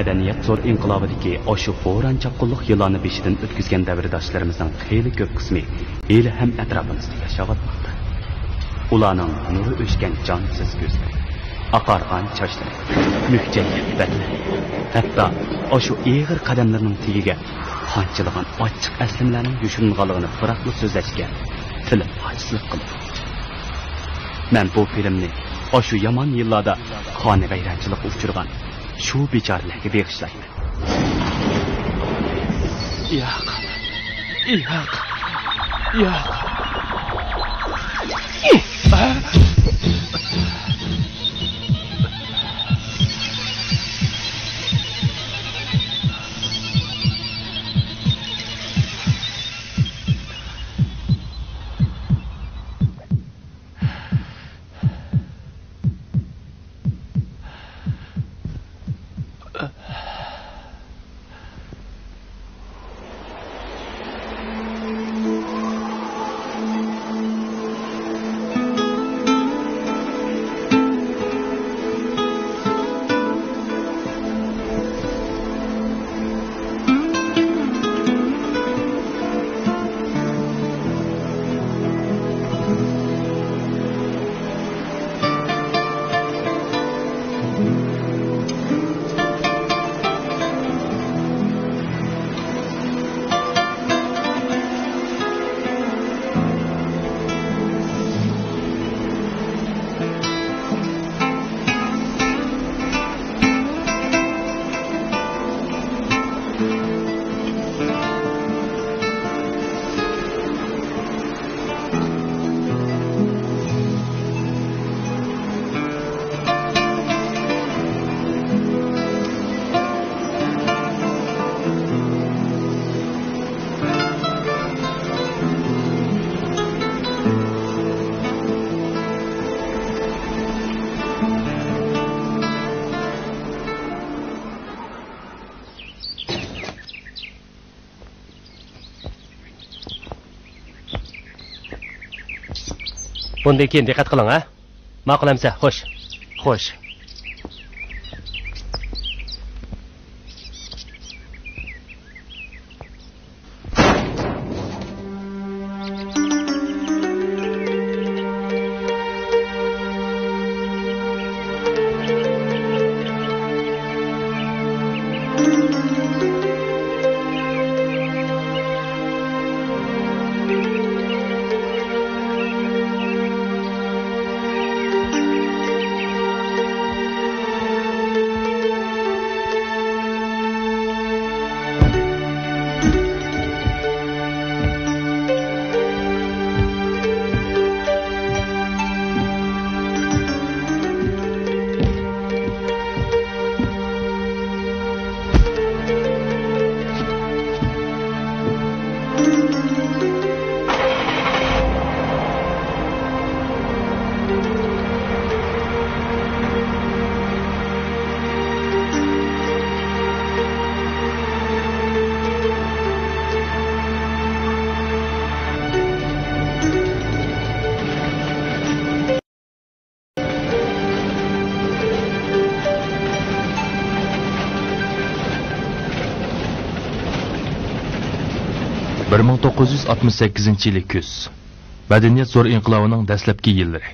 Madaniyat zo'r inqilobidagi o'sha bo'ron chaqquliq yillarni beshidan o'tkazgan davrdoshlarimizning xeyli ko'p qismi hali ham atrofimizda yashayotmoqda. Ularning nuri o'chgan jonsiz ko'zlari, oqargan sochlari, muhjaygan badlari, hatto o'sha ig'ir qadamlarning tagiga qanchalagan ochiq aslimlarning yushiringanligini farqli so'zlashga tilim ojizlik qildi. Men bu filmni o'sha yomon yillarda qoni g'ayratchilik uchirgan shu bechoralarga bag'ishlayman. Yo'q. Bundan keyin diqqat qiling, ha? Ma'qulamsa, xo'sh. Bir 1968 yılı kuz. Madaniyat zo'r inqilobining dastlabki yillari.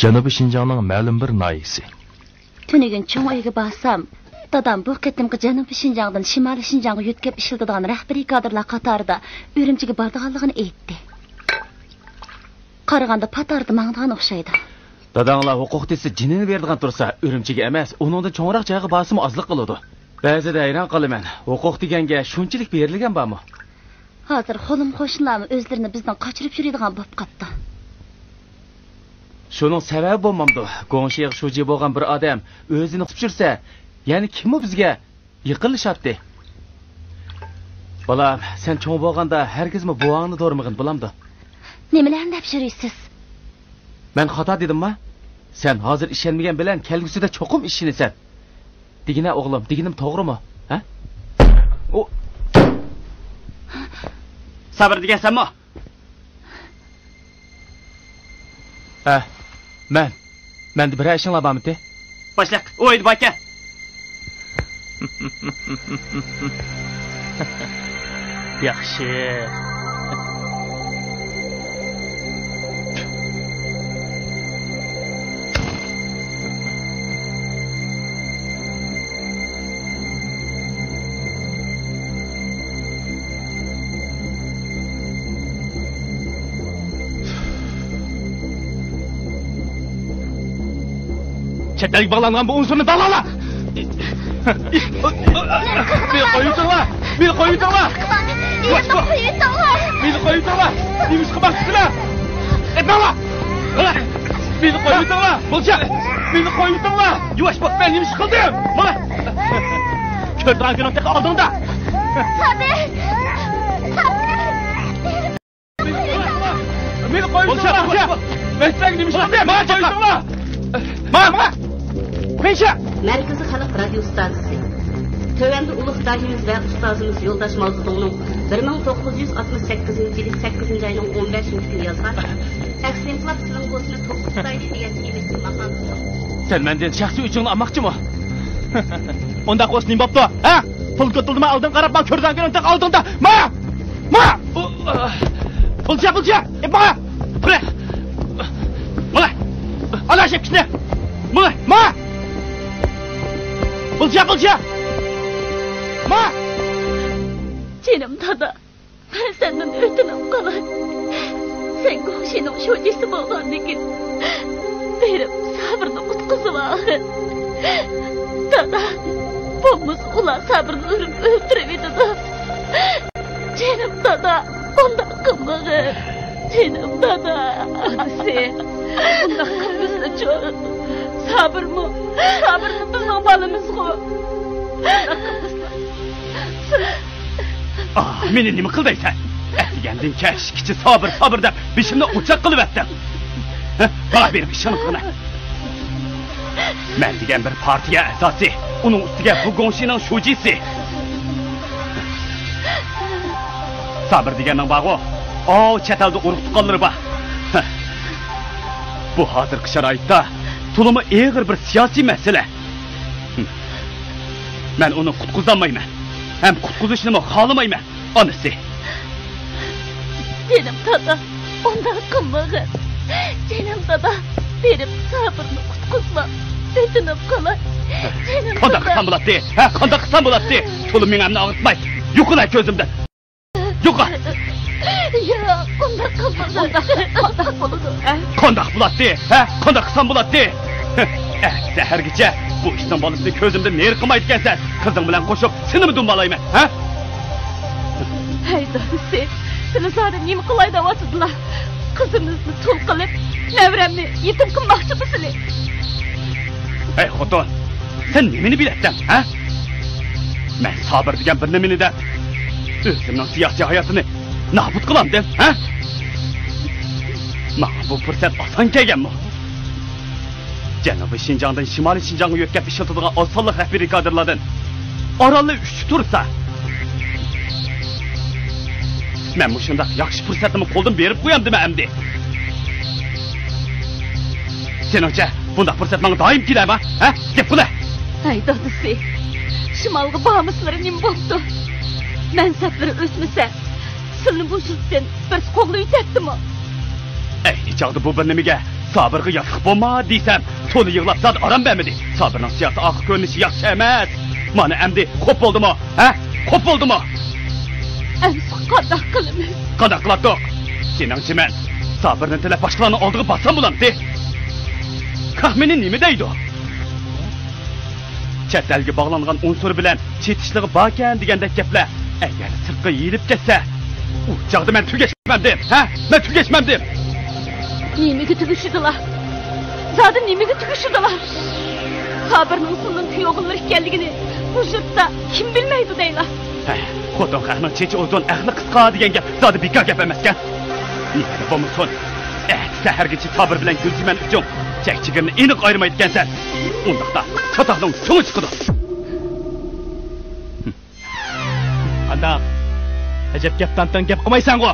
Janubiy Shinjongning ma'lum bir noyisi. Tunigun cho'ng uyga borsam, dadam bu qatimqi Janubiy Shinjongdan Shimoliy Shinjongga yo'tkab ishlatadigan rahbariy kadrlar qatorida Urumchiga borganligini aytdi. Qaraganda patarda mangdan o'xshaydi. Dadanglar huquq desa jinini berdigan tursa, Urumchiga emas, uningda cho'ngroq joyga bosim ozlik qiladi. Ba'zida hayron qolaman. Huquq deganga shunchalik berilgan bormi? Hozir xo'lim qo'shnilarimiz o'zlarini bizdan qochirib yuradigan bo'lib qoldi. Shuning sababi bo'lmamdi. Go'ngshiga shuji bo'lgan bir odam o'zini qutib ya'ni kim u bizga yiqilishyapti? Bolam, sen cho'ng bo'lganda hargizmi buvangni do'rmag'in bo'lamdi. Nimalarni deb yurisiz? Men xato dedimmi? Sen hozir ishonmagan bilan kelgusida cho'qim ishinasan. Digina o'g'lim, diginim to'g'rimi? Ha? O sabr degansanmi? Ha, men bir ishinglar bormi? Boshliq, o'ydi baka. Yaxshi. Çetelik bağlanan bu unsurunu dalala! Beni koyuyorlar! Beni koyuyorlar! Beni koyuyorlar! Neymiş kıbaksızlar! Etme Allah! Beni koyuyorlar! Bolca! Beni koyuyorlar! Yuvaş bak ben neymiş kıldım! Bana! Körden günün tek aldığında! Sabir! Beni koyuyorlar! Bolca! Ben sen neymiş kıldım! Bana koyuyorlar! Bana! Penşe! Merkezi Halk Radyo Stasyası. Tövende Uluk Dahimiz ve Ustazımız Yoldaş Mazlumunun 1968 yılı 8. ayının 15. günü yazgan Eksentlap Sılınğosunu Tokustaylı diyen çevirsin maqalısı. Sen benden şahsi üçünü almakçı mı? Onda koş neyim baptı? Ha? Pul kötüldüme aldın qarab, ben körden günün tek aldın da. Ma! Ma! Pulca! Bana! Bırak! Bana! Allah şepkisine! Bana! Ma! Pulca! Ma! Canım dada, ben senden ötünüm kalay. Sen koşunun şocisi bolgandikin. Benim sabrını utkuzu var. Dada, bomuz ulan sabrını öldüremedi da. Canım dada, ondan kılmağı. Canım dada. Sen, ondan kılmışsın çok. Sabır mı bizim balımız o. Ondan kılmışsın. Ah, meni nima qildaysan? Atigandan kesh, kichi sabr deb beshimni o'chaq qilib etdim. Bana berib ishonib qana. Men degan bir partiya a'zosi, uning ustiga bu gonshining shujisi. Sabr deganning bog'i, chet elda urug' tuqqanlari bor. Bu hozirgi sharoitda tulumi og'ir bir siyosiy masala. Men uni qutqizolmayman. Hem kutquzishni xohlamayman, onasi. Canım dada, ondan kılmağı. Canım dada, benim sabrını kutquzma. Ötünüp kalay. Canım Qanday qilsam bo'ladi? Ha, qanday qilsam bo'ladi? To'lim menimni og'ritmay. Yo'qola ko'zimdan. Yo'qa. Ya, ondan kılmağı. Ondan buludu. Qanday bo'ladi? Ha, qanday qilsam bo'ladi? Sahargacha bu ishdan bolisini ko'zimda ner qilmaydi ekansan. Qizing bilan qo'shib seni mi dumbalayman, ha? Hey dadisi, seni zaten nima qilay deyapsizlar? Qizimizni tul qilib, nevremni yetim qilmoqchi misili? Hey xotin, sen nimani bilasan, ha? Men sabr degan bir nimani da o'zimning siyosiy hayotini nobud qilamdim, ha? Mana bu fursat oson kelganmi? Janubiy Şinjan'dan Şimali Şinjan'a yetkazib ishlatadigan osonlik rahbariy kadrlardan oralli 3 tursa. Men bu shunday yaxshi fursatni qo'ldan berib qo'yamdimi endi? Seningcha bunday fursat menga doim keladimi? Ha? Deb qula. Hey dadisi, shimalga bormislar nima bo'ldi? Mansablar o'smasa, sizni bu shirkdan bir qo'lni yutadimi? Ey, chaqdi bu bir nimaga? Sabırga yasıq bo'lma deysem, to'ni yig'lab zat aram bermedi. Sabırning siyosiy oqib ko'rinishi yaxshi emas. Mana endi ko'p bo'ldimi? Ha? Ko'p bo'ldimi? Emsi qanday qilamiz? Qanday qiladiq? Seningcha men sabirni tilab boshqalarning oldiga borsam bo'lamdi. Qahmini nima deydi? Chet elga bog'langan unsur bilan chetishligi bor ekan degandek gaplar agar sirtqa yeyilib ketsa, u chog'da men tugashmamdim, ha? Men tugashmamdim. Nimaga tugishdilar? Zaten nimaga tugishdilar? Sabirning sundan kuyovlar ekanligini bu yurtda kim bilmaydi deylar. Xotin qahning chechi uzun, aqli qisqa degan gap zodi bekor gap emas ekan. Nima bo'lmasin? Sahargacha sabr bilan gulchiman uchun chakchigimni aniq ayirmaydi ekansan. Undaqda chatoqning so'ngi chiqdi. Qandaq? Ajab gapdan gap qilmaysan-ku.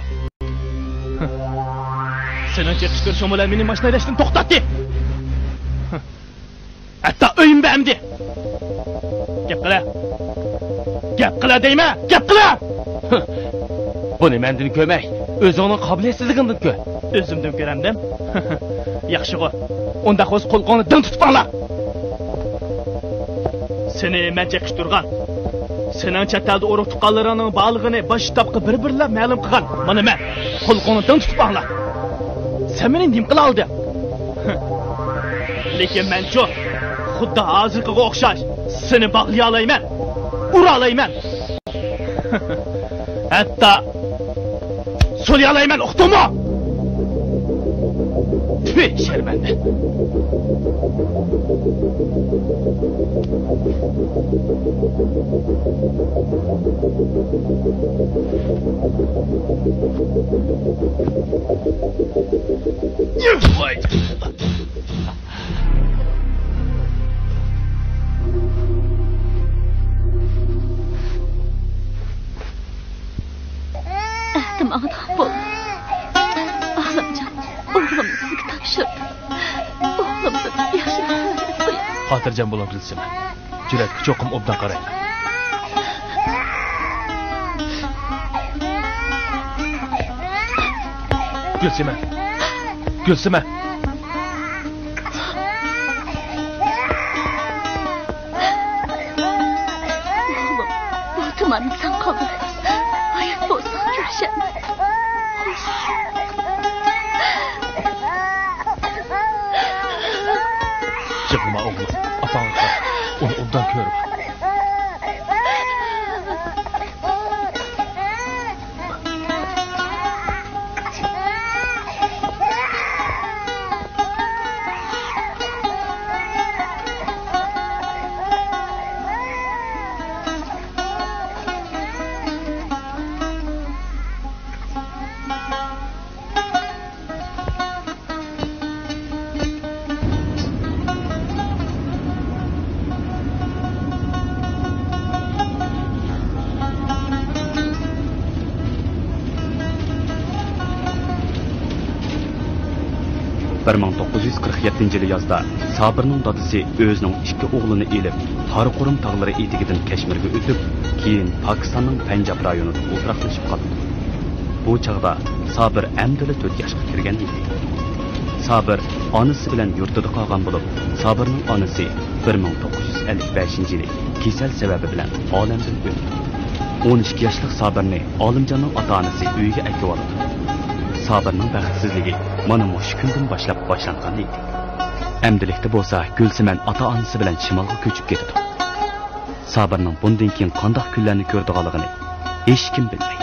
Senin çetiştir şomular benim başına ilaçtın toxtattı. Hatta öyüm beğendi. Gep qala. Gap qila deymi? Gap qila! Buni mendan ko'may. O'zingning qobiliyatsizligidan ko'r. O'zimdan ko'ramdim. Yaxshi qo'y. Unda qo'z qo'lqonni din tutib qala. Seni mencha qishtirgan. Sening chet elda urug' tuqqanlarining bog'lig'ini bosh tabqi bir-birlab ma'lum qilgan. Mana men qo'lqonni din tutib qala. Sen meni nim qila olding. Lekin men-chi xuddi hozirgiga o'xshash seni bog'lay olayman. Ura olayman. Hatta so'lay olayman, uqdingmi? Tüy, şerbende. Vay. Tamam, bu. Ağlamcan, oğlum sizi tapşırdı. Oğlumdu, yaxşı. Xotirjam bo'lib bilsizmi? Juratga cho'qim obdan qarang. Gulsima. Gulsima. Oğlum, bu tumanı sen kaldır. Hayat bozsan görüşemez. Yig'lama o'g'lim. Apangga qara. Uni obdan ko'rib. yil yozda Sabirning dadisi o'zining ikki o'g'lini elib, Xarqurum tog'lari etigidan Kashmirga o'tib, keyin Pokistonning Panjab rayonida o'tiraqlashib qoldi. Bu chaqda Sabir amdili 4 yoshga kirgan edi. Sabir onasi bilan yurtida qolgan bo'lib, Sabirning onasi 1955-yili kasal sababi bilan olamdan o'tdi. 12 yoshli Sabirni Olimjonning ota-onasi uyiga akib oldi. Sabirning baxtsizligi mana shu kundan boshlab boshlangan edi. Amdilikda bo'lsa, Gulsiman ota-onasi bilan shimolga ko'chib ketdi. Sabirning bundan keyin qanday kunlarni ko'rdiganligini hech kim bilmaydi.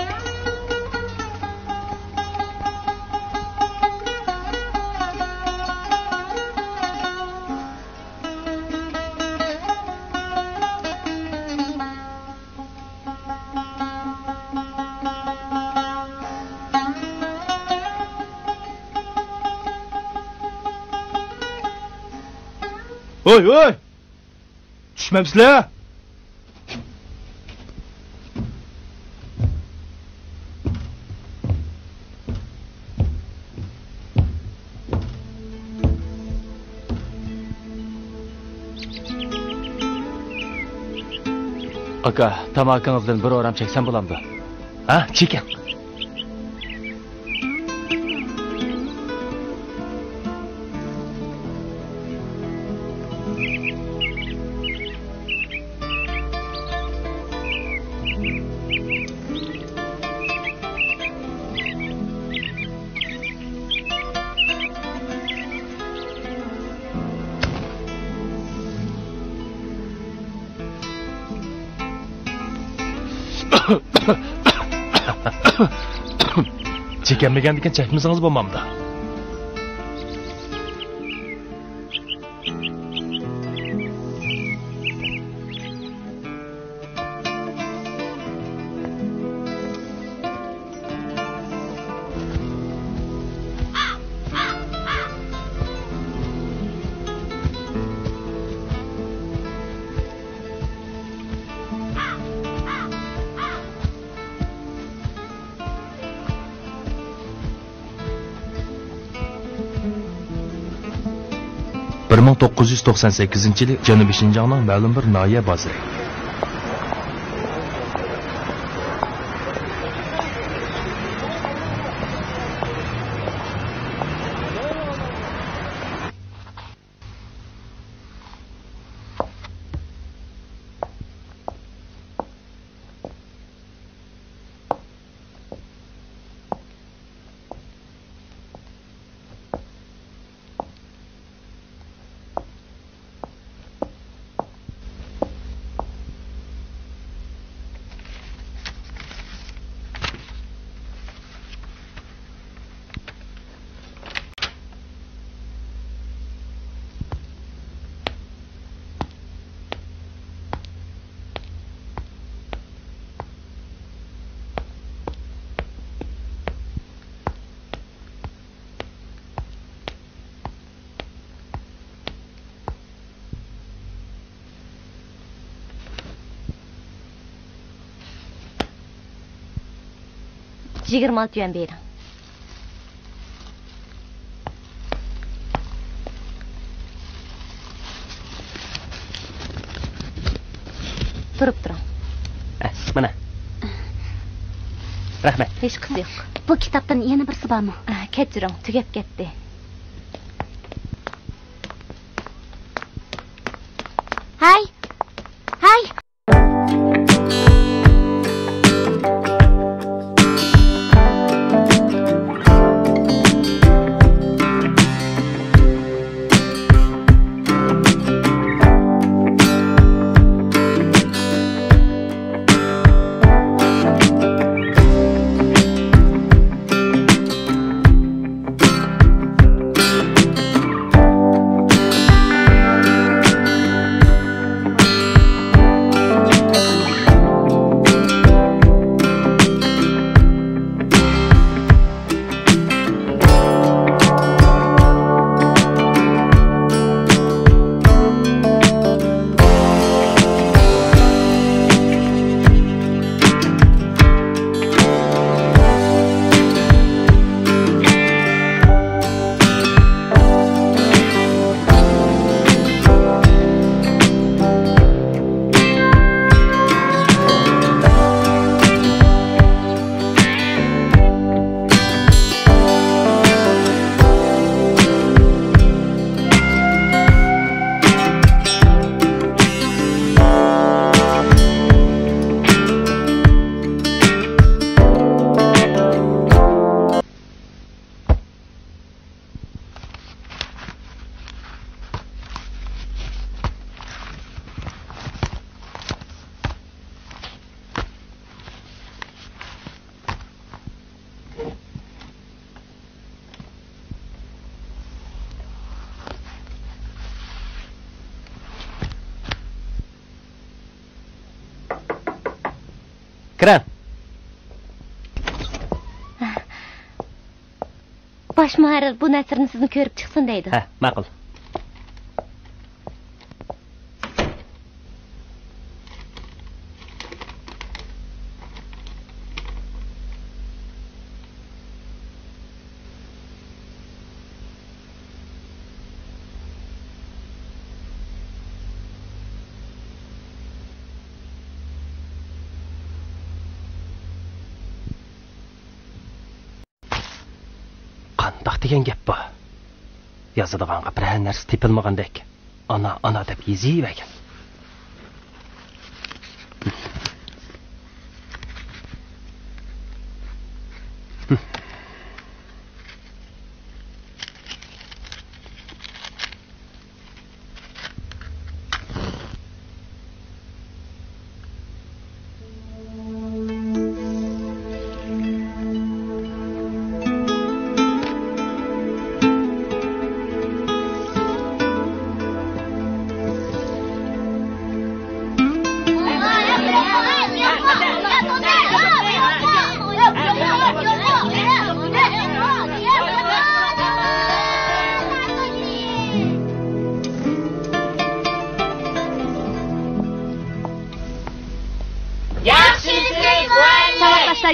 Oy oy! Düşmemsizler! Aka, tamakınızdan bir oram çeksen bulamdı. Ha, çekin. Çekemegandikən çəkmisiniz bo'lmamda. Bir 1998 yili Janubiy Shinjongning ma'lum bir noya bozori. 26 yuan bering. Turib turing. Mana. Rahmat. Hech qisi yo'q. Bu kitobdan yana birsi bormi? Kechiring, tugab ketdi. Hay. Hay. Kiren. Baş muharrir bu nasırni sizni ko'rib chiqsin deydi. Ha, ma'qul. Qandaq degan gap bu. Yozadiganqa biror narsa tepilmagandek. Ana deb yeziyvergan.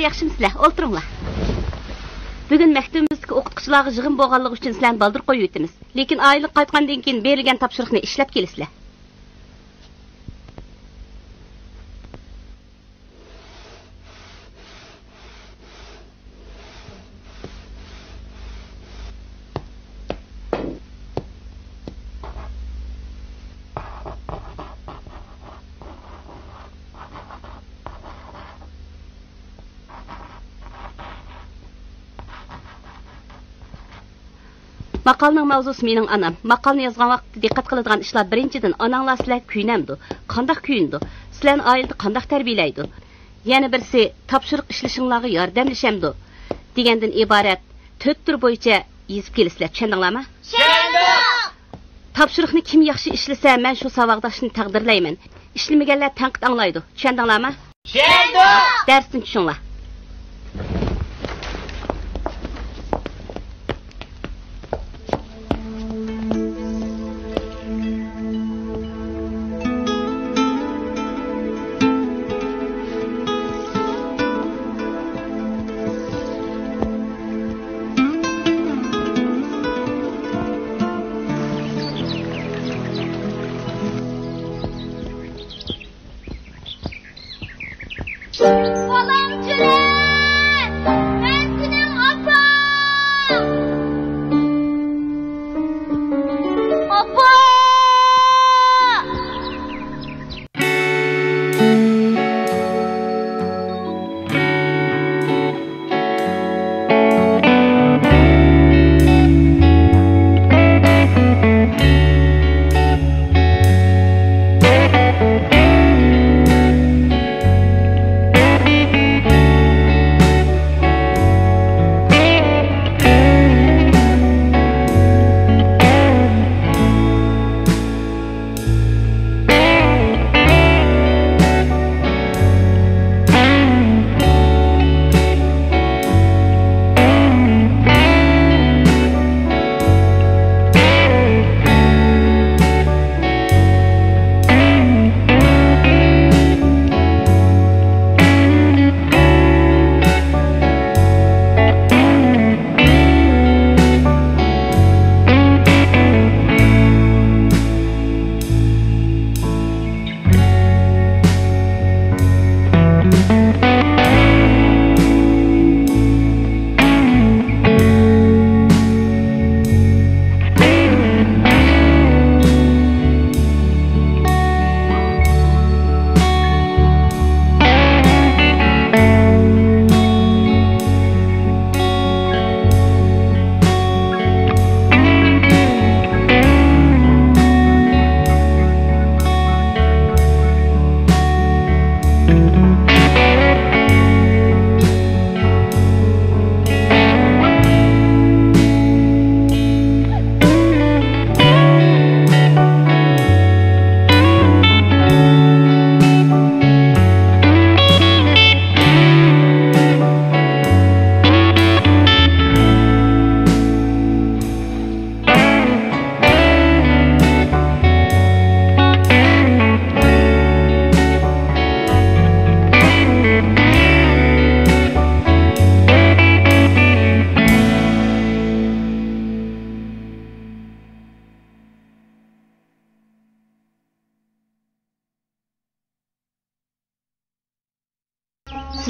Yaxshimsizlar, o'ltiringlar. Bugun maktabimizga o'qituvchilarga yig'in bo'lganligi uchun sizlarni baldir qo'yib o'tamiz. Lekin oylik qaytgandan keyin berilgan topshiriqni ishlab kelasizlar. Maqalning mavzusi mening anam. Maqalni yozgan vaqtda diqqat qiladigan ishlar birinchidan onanglar sizlar kuyinamdi. Qanday kuyindi? Sizlarni oilada qanday tarbiyalaydi? Yana birisi topshiriq ishlashinglarga yordamlashamdi degandan iborat 4 tur bo'yicha yezib kelasizlar. Tushundinglarmi? Tushundim. Topshiriqni kim yaxshi ishlasa, men shu savoddoshni taqdirlayman. Ishlamaganlar tanqid anglaydi. Tushundinglarmi? Tushundim. Darsni tushunglar.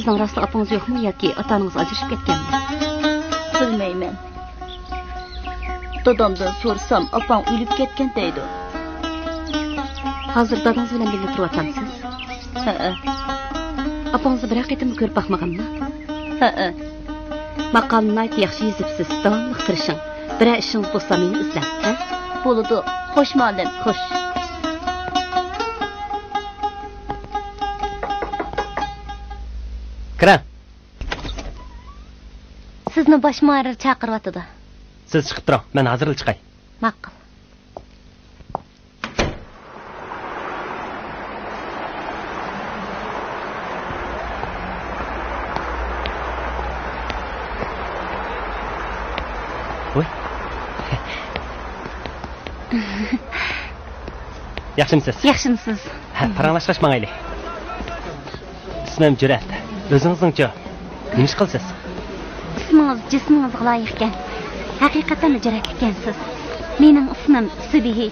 Sizning rostli opangiz yo'qmi yoki ota-onangiz ajrashib ketganmi? Bilmayman. Dadamdan so'rasam, opam o'lib ketgan deydi. Hozir dadangiz bilan birga turyapsiz? Ha. Opangizni bir qitim ko'rib baxmaganmi? Ha. Maqolni yaxshi yozibsiz. Davomli tirishing. Bir ishingiz bo'lsa meni izlang, ha? Bo'ladi. Xo'sh, ma'lum, xo'sh. Kira. Sizni bosh muharrir chaqiryapti. Siz chiqib turing, men hozirlik chiqay. Ma'qul. Voy. Yaxshimisiz? Yaxshimisiz? Ha, paranglashmaylik. İsmim Cüret. O'zingizning-chi, nima ish qilsiz? İsmingiz jismingizga loyiq ekan. Haqiqatan Cüret ekansiz. Mening ismim Subihi.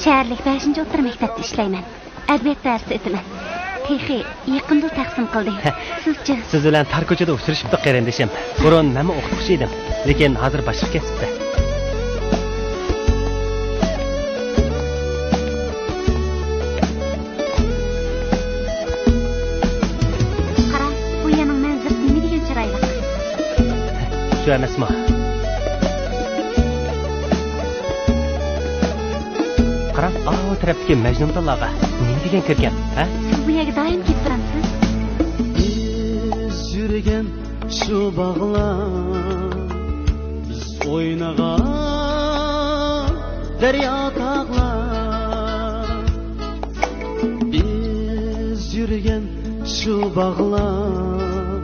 Shaharlik 5-o'rta maktabda ishlayman. Adabiyot darsi o'taman. Texi yaqinda taqsim qildi. Sizchi? Siz bilan tar ko'chada uchrashibdi qarindishim. Burun men o'qituvchi edim, lekin hozir boshqa kasbda. Şu emasmi? Qarang, o tarafdagi Majnundallaga nima degan kirgan, ha? Siz bu yerga doim kelib turasiz. Biz yurgan shu bog'lar, biz o'ynagan daryo tog'lar. Biz yurgan shu bog'lar,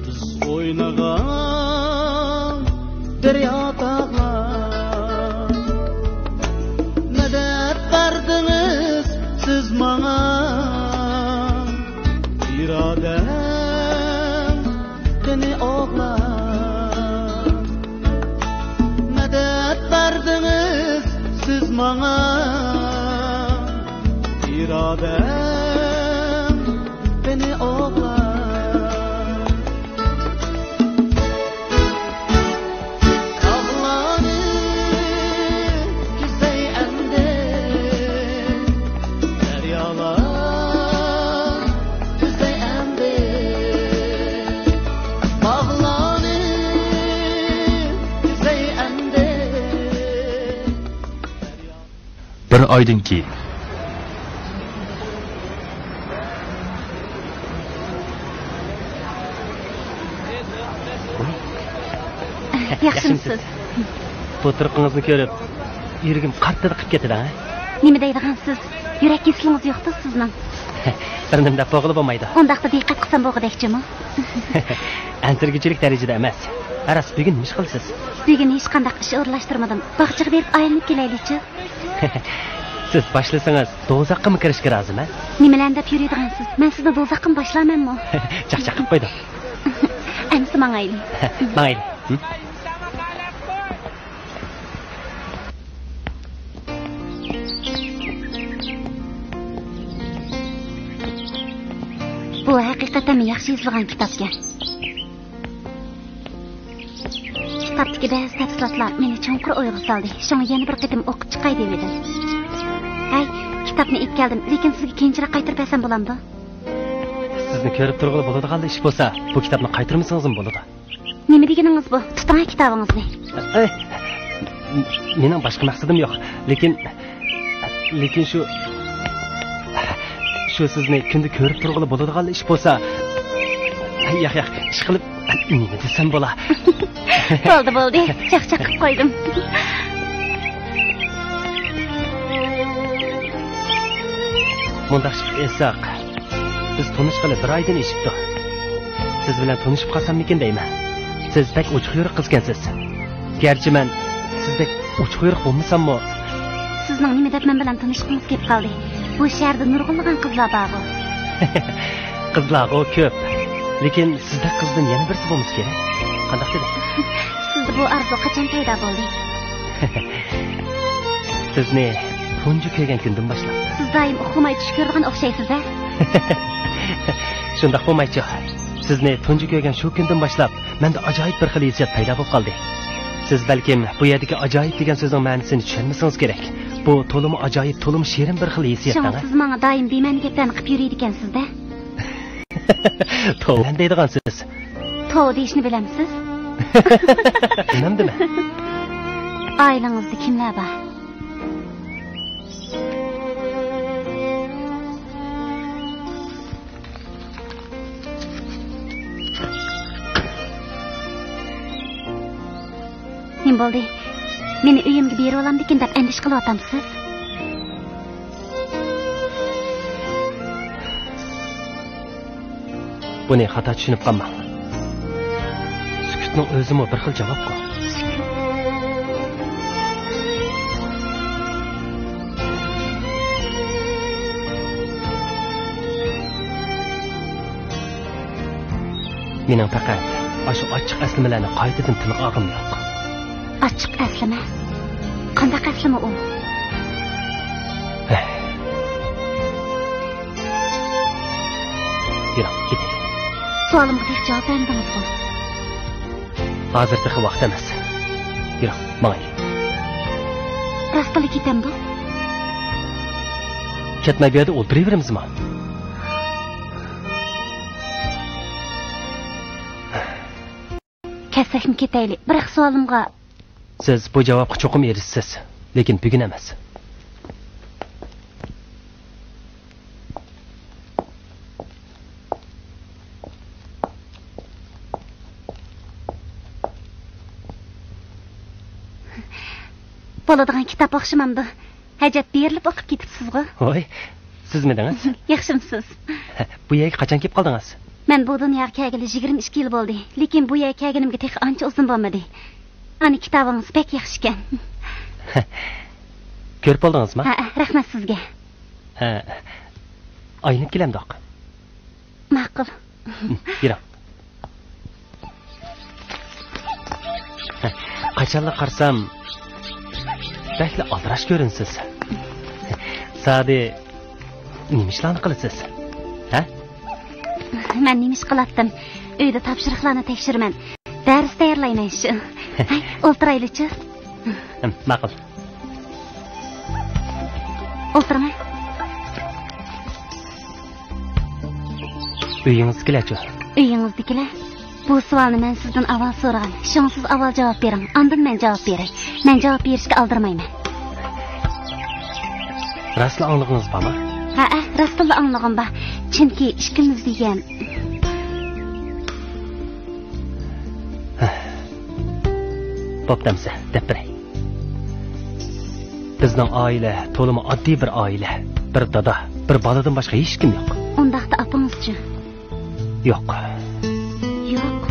biz o'ynagan daryo tog'lar. Medet verdiniz siz bana, iradem beni oğlar. Medet verdiniz siz bana, iradem beni oğlar. Bir oydan keyin Yaxshimisiz? Bu turqingizni ko'rib, yuragim qattiq qilib ketdi, ha? Nima deydigansiz? Yurak keslingiz yo'qda sizning. Bir nimda bo'g'ilib bo'lmaydi. Undaqda diqqat qilsam bo'g'idekchimi? Ansirgichilik darajada emas. Aras, bugun nima ish qilsiz? Bugun hech qanday ish o'rlashtirmadim. Bog'chaga berib aylanib kelaylikchi. Siz boshlasangiz do'zaxga kirishga rozimi? Nimalarni deb yuradigansiz? Men sizni do'zaxga boshlamanmi? Chaqchaq qilib qo'ydim. Endi mangayli. Mangayli. Bu haqiqatan yaxshi yozilgan kitob ekan. Kitobdagi ba'zi tafsilotlar meni chonqur o'yga soldi. Shunga yana bir qitim o'qib chiqay dedim. Ay, kitobni ilib keldim, lekin sizga keyinroq qaytarib bersam bo'lamdi? Sizni ko'rib turg'ili bo'ladigan ish bo'lsa, bu kitobni qaytarmasangiz ham bo'ladi. Nima deganingiz bu? Tuting kitobingizni. Mening boshqa maqsadim yo'q, lekin shu sizni kunda ko'rib turg'ili bo'ladigan ish bo'lsa, yo'q, ish qilib nima desam bo'la? Bo'ldi. Chaqchaq qilib qo'ydim. Mundaq eshaq. Biz tanishqali bir oydan eshibdi. Siz bilan tanishib qolsam-mikin deyman. Siz pek uch-quyruq qizgansiz. Garchi men sizdek uch-quyruq bo'lmasam-mo, sizning nima deb men bilan tanishqingiz kelib qoldi. Bu shaharda nurg'unlagan qizlar bor. Qizlar ko'p. Lekin sizda qizdan yana birisi bo'lmasa kerak. Qanday dedi? Sizda bu arzu qachon paydo bo'ldi? Sizni tunji ko'rgan kundan boshlab. Siz doim uxlamay tush ko'rgan o'xshaysiz-a? Shundoq bo'lmaychi. Sizni tunji ko'rgan shu kundan boshlab menda ajoyib bir xil hissiyot paydo bo'lib qoldi. Siz balkim bu yerdagi ajoyib degan so'zning ma'nosini tushunmasangiz kerak. Bu to'liq ajoyib, to'liq shirin bir xil hissiyot. Siz menga doim bema'ni gaplarni qilib yuriydi ekansiz-da. To'g'ri deydigansiz. To'g'ri deyishni bilamsiz? Bilmamdimi? Oilangizda kimlar bor? Nima bo'ldi? Meni uyimga berib olamdikin deb andish qilyapsiz? Buni xato tushunib qolmang. Sukutning o'zimi bir xil javob-ku. Mening faqat shu ochiq aslimalarni qaytadan tilga olg'im yo'q. Ochiq aslima? Qanday aslima u? Yuraq, ketdik. Suolimga hech javob bermadingiz-ku. Hozirda vaqt emas. Yuraq, mangay. Rostalik ketamdi? Ketmay bu yerda o'tiraveramizmi? Kassakmi ketayli. Bir suolimga siz bu javobga cho'qim erishsiz, lekin bugun emas. Bo'ladigan kitob o'qishimamdi. Hajat berilib o'qib ketibsiz-ku. Voy, sizmidingiz? Yaxshimisiz? Bu yerga qachon kelib qoldingiz? Men bu dunyoga kelgili 22 yil bo'ldi, lekin bu yerga kelganimga tek ancha uzun bo'lmadi. Ani kitobingiz pek yaxshi ekan. Ko'rib oldingizmi? Ha, rahmat sizga. Ha. Aynib kelamdoq. Ma'qul. Yuring. Qachonlar qarsam bakla aldirash ko'rinsiz. Sadi nima ishlarni qilasiz? Ha? Men nima ish qilatdim? Uyda topshiriqlarni tekshiraman. Dars tayyorlayman shu. O'ltiraylik-chi. Ma'qul. O'tirma. Uyingizkilar-chi? Uyingizdikilar. Bu savolni men sizdan avval so'ragan. Siz avval javob bering. Ondan men javob beray. Men javob berishga aldirmayman. Rostla anlig'ingiz bormi? Ha, rostla anlig'im bor. Chunki ikkimiz degan Bo'ptamsa, deb beray. Bizning oila to'limi oddiy bir oila. Bir dada, bir boladan boshqa hech kim yo'q. Undaqda apangizchi? Yo'q. Yo'q.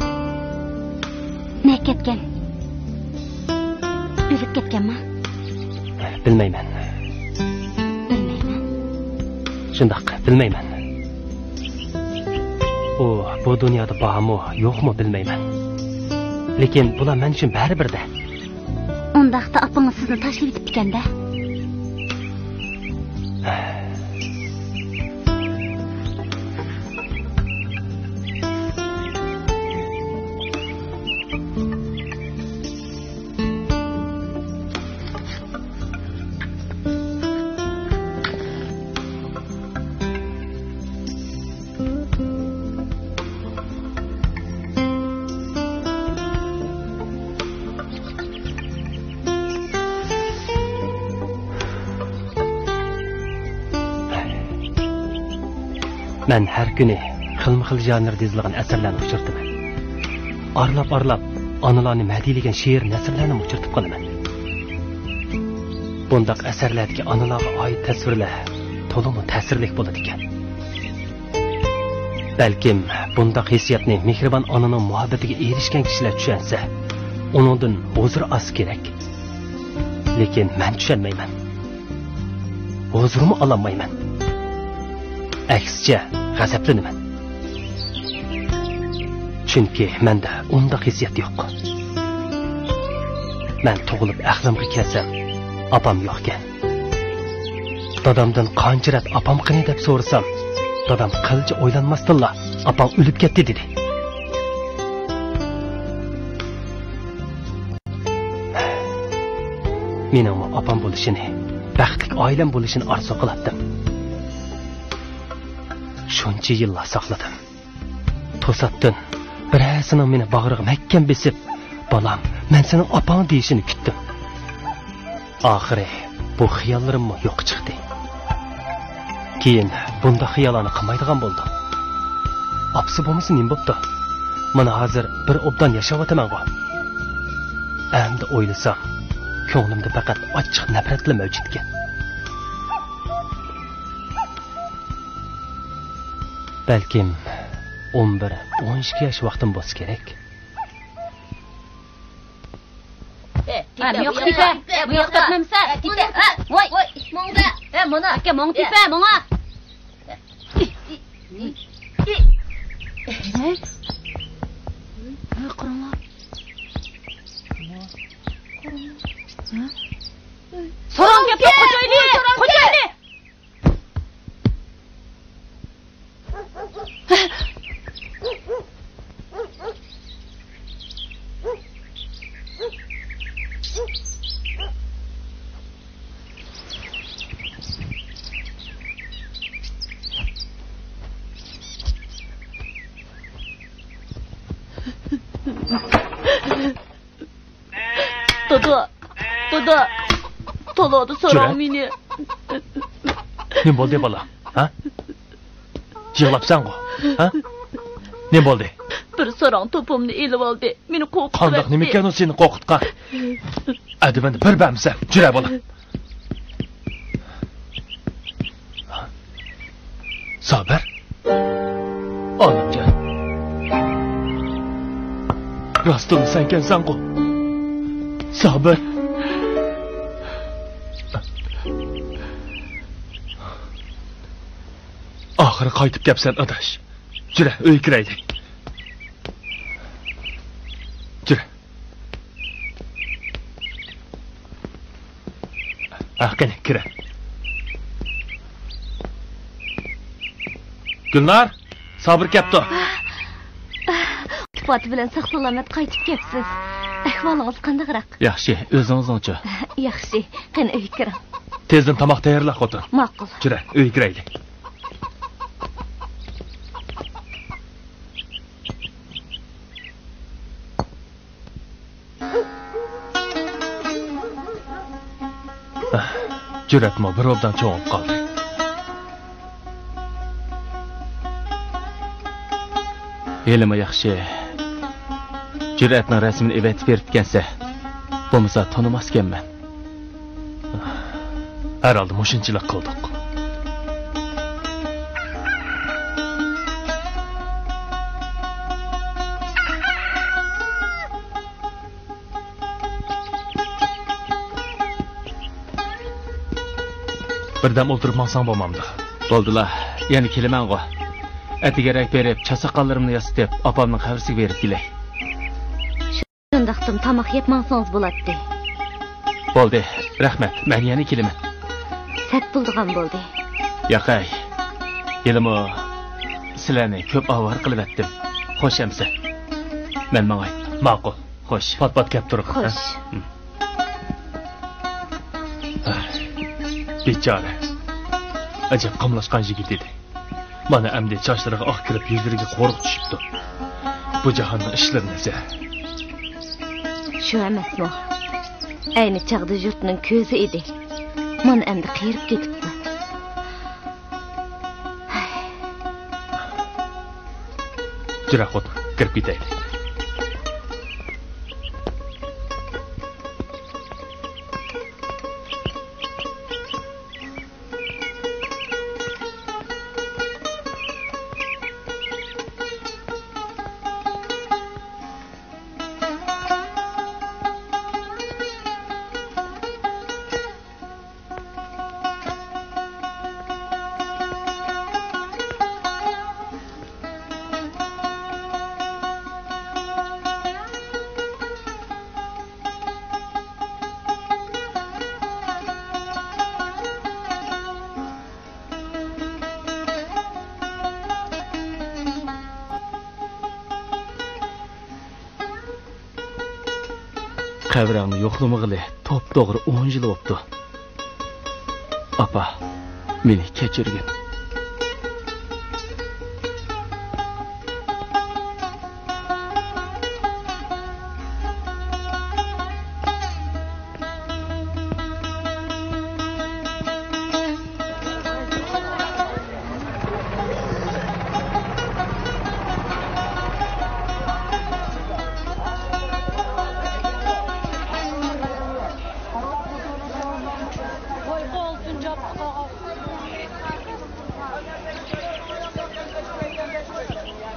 Ne ketgan? O'lib ketganmi? Bilmayman. Bilmayman. Shundoq, bilmayman. U bu dunyoda bormi, yo'qmi bilmayman. Lekin bular men uchun baribir-da. Undaqda apangiz sizni tashlab ketganda. Men har kuni xilma-xil janrda yozilgan asarlarni uchirtaman. Arlab onalarni madiylagan she'r nasrlarni uchirtib qolaman. Bundaq asarlardagi onalarga oid tasvirlar to'liq ta'sirli bo'ladi ekan. Balkim bundaq hissiyotni mehribon onaning muhabbatiga erishgan kishilar tushunsa, uningdan huzur os kerak. Lekin men tushunmayman. Huzurni ololmayman. Aksicha g'azablanaman. Chunki menda undaq hissiyot yo'q. Men tug'ilib aqlimga kelsam, opam yo'q ekan. Dadamdan qancha rat opam qani deb so'rasam, dadam qilcha o'ylanmasdinlar. Apang o'lib ketdi dedi. Mening opam bo'lishini, baxtli oilam bo'lishini orzu qildim. Shuncha yillar saqladim. To'satdan birasining meni bag'riga mahkam besib, "Bolam, men sening opang" deyishini kutdim. Oxiri bu xiyollarim yo'q chiqdi. Keyin bunda xiyollarni qilmaydigan bo'ldim. Apsi bo'lmasa nima bo'pti? Mana hozir bir obdan yashayapman-ku. Endi o'ylasam, ko'nglimda faqat ochiq nafratlar mavjud ekan. Balkim 11-12 yosh vaqtim bo'lsa kerak. Yo'q tipa, bu yoqda o'tmamsa, tipa. Voy, monga. Mana aka mong tipa, monga. Qaranglar. So'rang gap qo'yayli, qo'yayli. Dada, tolada so'rang meni. Nima bo'ldi bola? Ha? Yig'labsan-ku, ha? Nima bo'ldi? Bir so'rang to'pimni elib oldi. Meni qo'rqitdi. Qandoq nima ekan u seni qo'rqitgan? Adibani bir bamsa, jura bola. Sabr. Onajon. Rostun senkansan-ku. Sabr. Oxiri qaytib kelsan, adash. Jura, uy kiraylik. Jura. Qani, kira. Gulnar, sabr kelibdi. Tifat bilan sog' salomat qaytib kelibsiz. Ahvolingiz qandayroq? Yaxshi, o'zingizcha. Yaxshi, qani uy kiring. Tezdan tomoq tayyorla xotin. Ma'qul. Jura, uy kiraylik. Juratma bir obdan cho'ngib qoldi. Elimi yaxshi. Juratning rasmini evatib beribgansa, bo'lmasa tanimasganman. Herhalde mushunchilik qildik. Birdam o'ltirib mansang bo'lmamdi. Bo'ldilar. Yana kelaman-ku. Atigarak berib, chasaqallarimni yasitib, opamning qabrisiga berib kelay. Shundaqdim, tomoq yeb mansangiz bo'ladi. Bo'ldi. Rahmat. Men yana kelaman. Sat bo'ldigan bo'ldi. Yo'qay. Kelimo. Sizlarni ko'p avvar qilib etdim. Xo'sh amsa. Men mangay. Ma'qul. Xo'sh. Pat-pat kelib turib. Xo'sh. Bechora. Ajab qamlashgan yigit edi. Mana amdi chochlariga oq kirib, yuzlariga qo'rq tushibdi. Bu jahonning ishlarini esa. Shu emasmi? Ayni chaqda yurtning ko'zi edi. Mana endi qiyirib ketibdi. Jura xotin, kirib ketaylik. Qabrangni yo'qlamag'ili to'p-to'g'ri 10 yil o'pdi. Apa, meni kechirgin.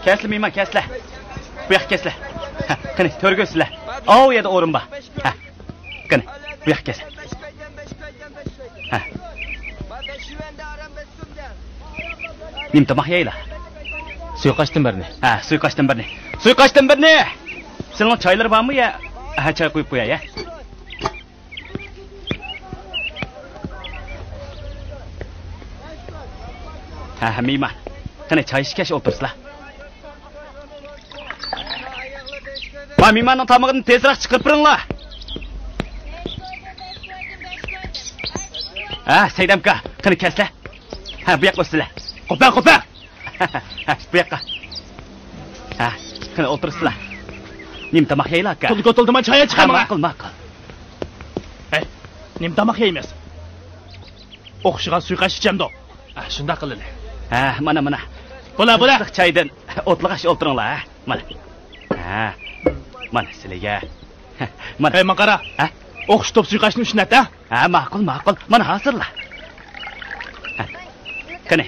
Kesli miyman, kesli. Bu yoq kesli. Qani, to'rg'osizlar. O yerda o'rin bor. Qani, bu yoq kes. Nim tamoq yeylar. Suyoqashdan birni. Suyoqashdan birni. Suyoqashdan birni. Sening choylar bormi ya? Choy qo'yib qo'yay, ya. Miyman. Qani, choy ishkash o'tirsizlar. Miymanning tomog'ini tezroq chiqarib turinglar. Saydamka, qani kesla. Bu yoqqa o'sizlar. Qo'pa. Bu yoqqa. Qani o'tirsizlar. Nim tamoq yeylar aka. To'ldimi choy chiqarma. Ma'qul. Nim tamoq yeymiz. O'xshigan suyoqash ichamdi. Shunda qiladi. Mana. Bo'la. Choydan o'tlig'ash o'tiringlar, mana. Mana sizlarga. Mana. Mana qara. O'qish to'p suyoqashni ushnat, Ma'qul. Mana hozirlar. Qani.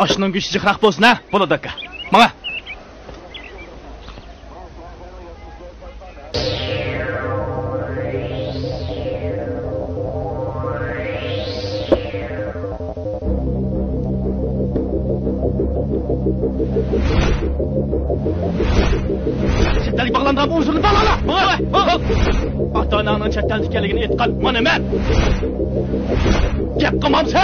Oshning go'shti jiqroq bo'lsin, Bo'ladi aka. Mana. Chetdalik bağlangan bu uzunni balala. Ota-onaning chetdalik ekanligini aytgan mana men. Gap qilmamsa.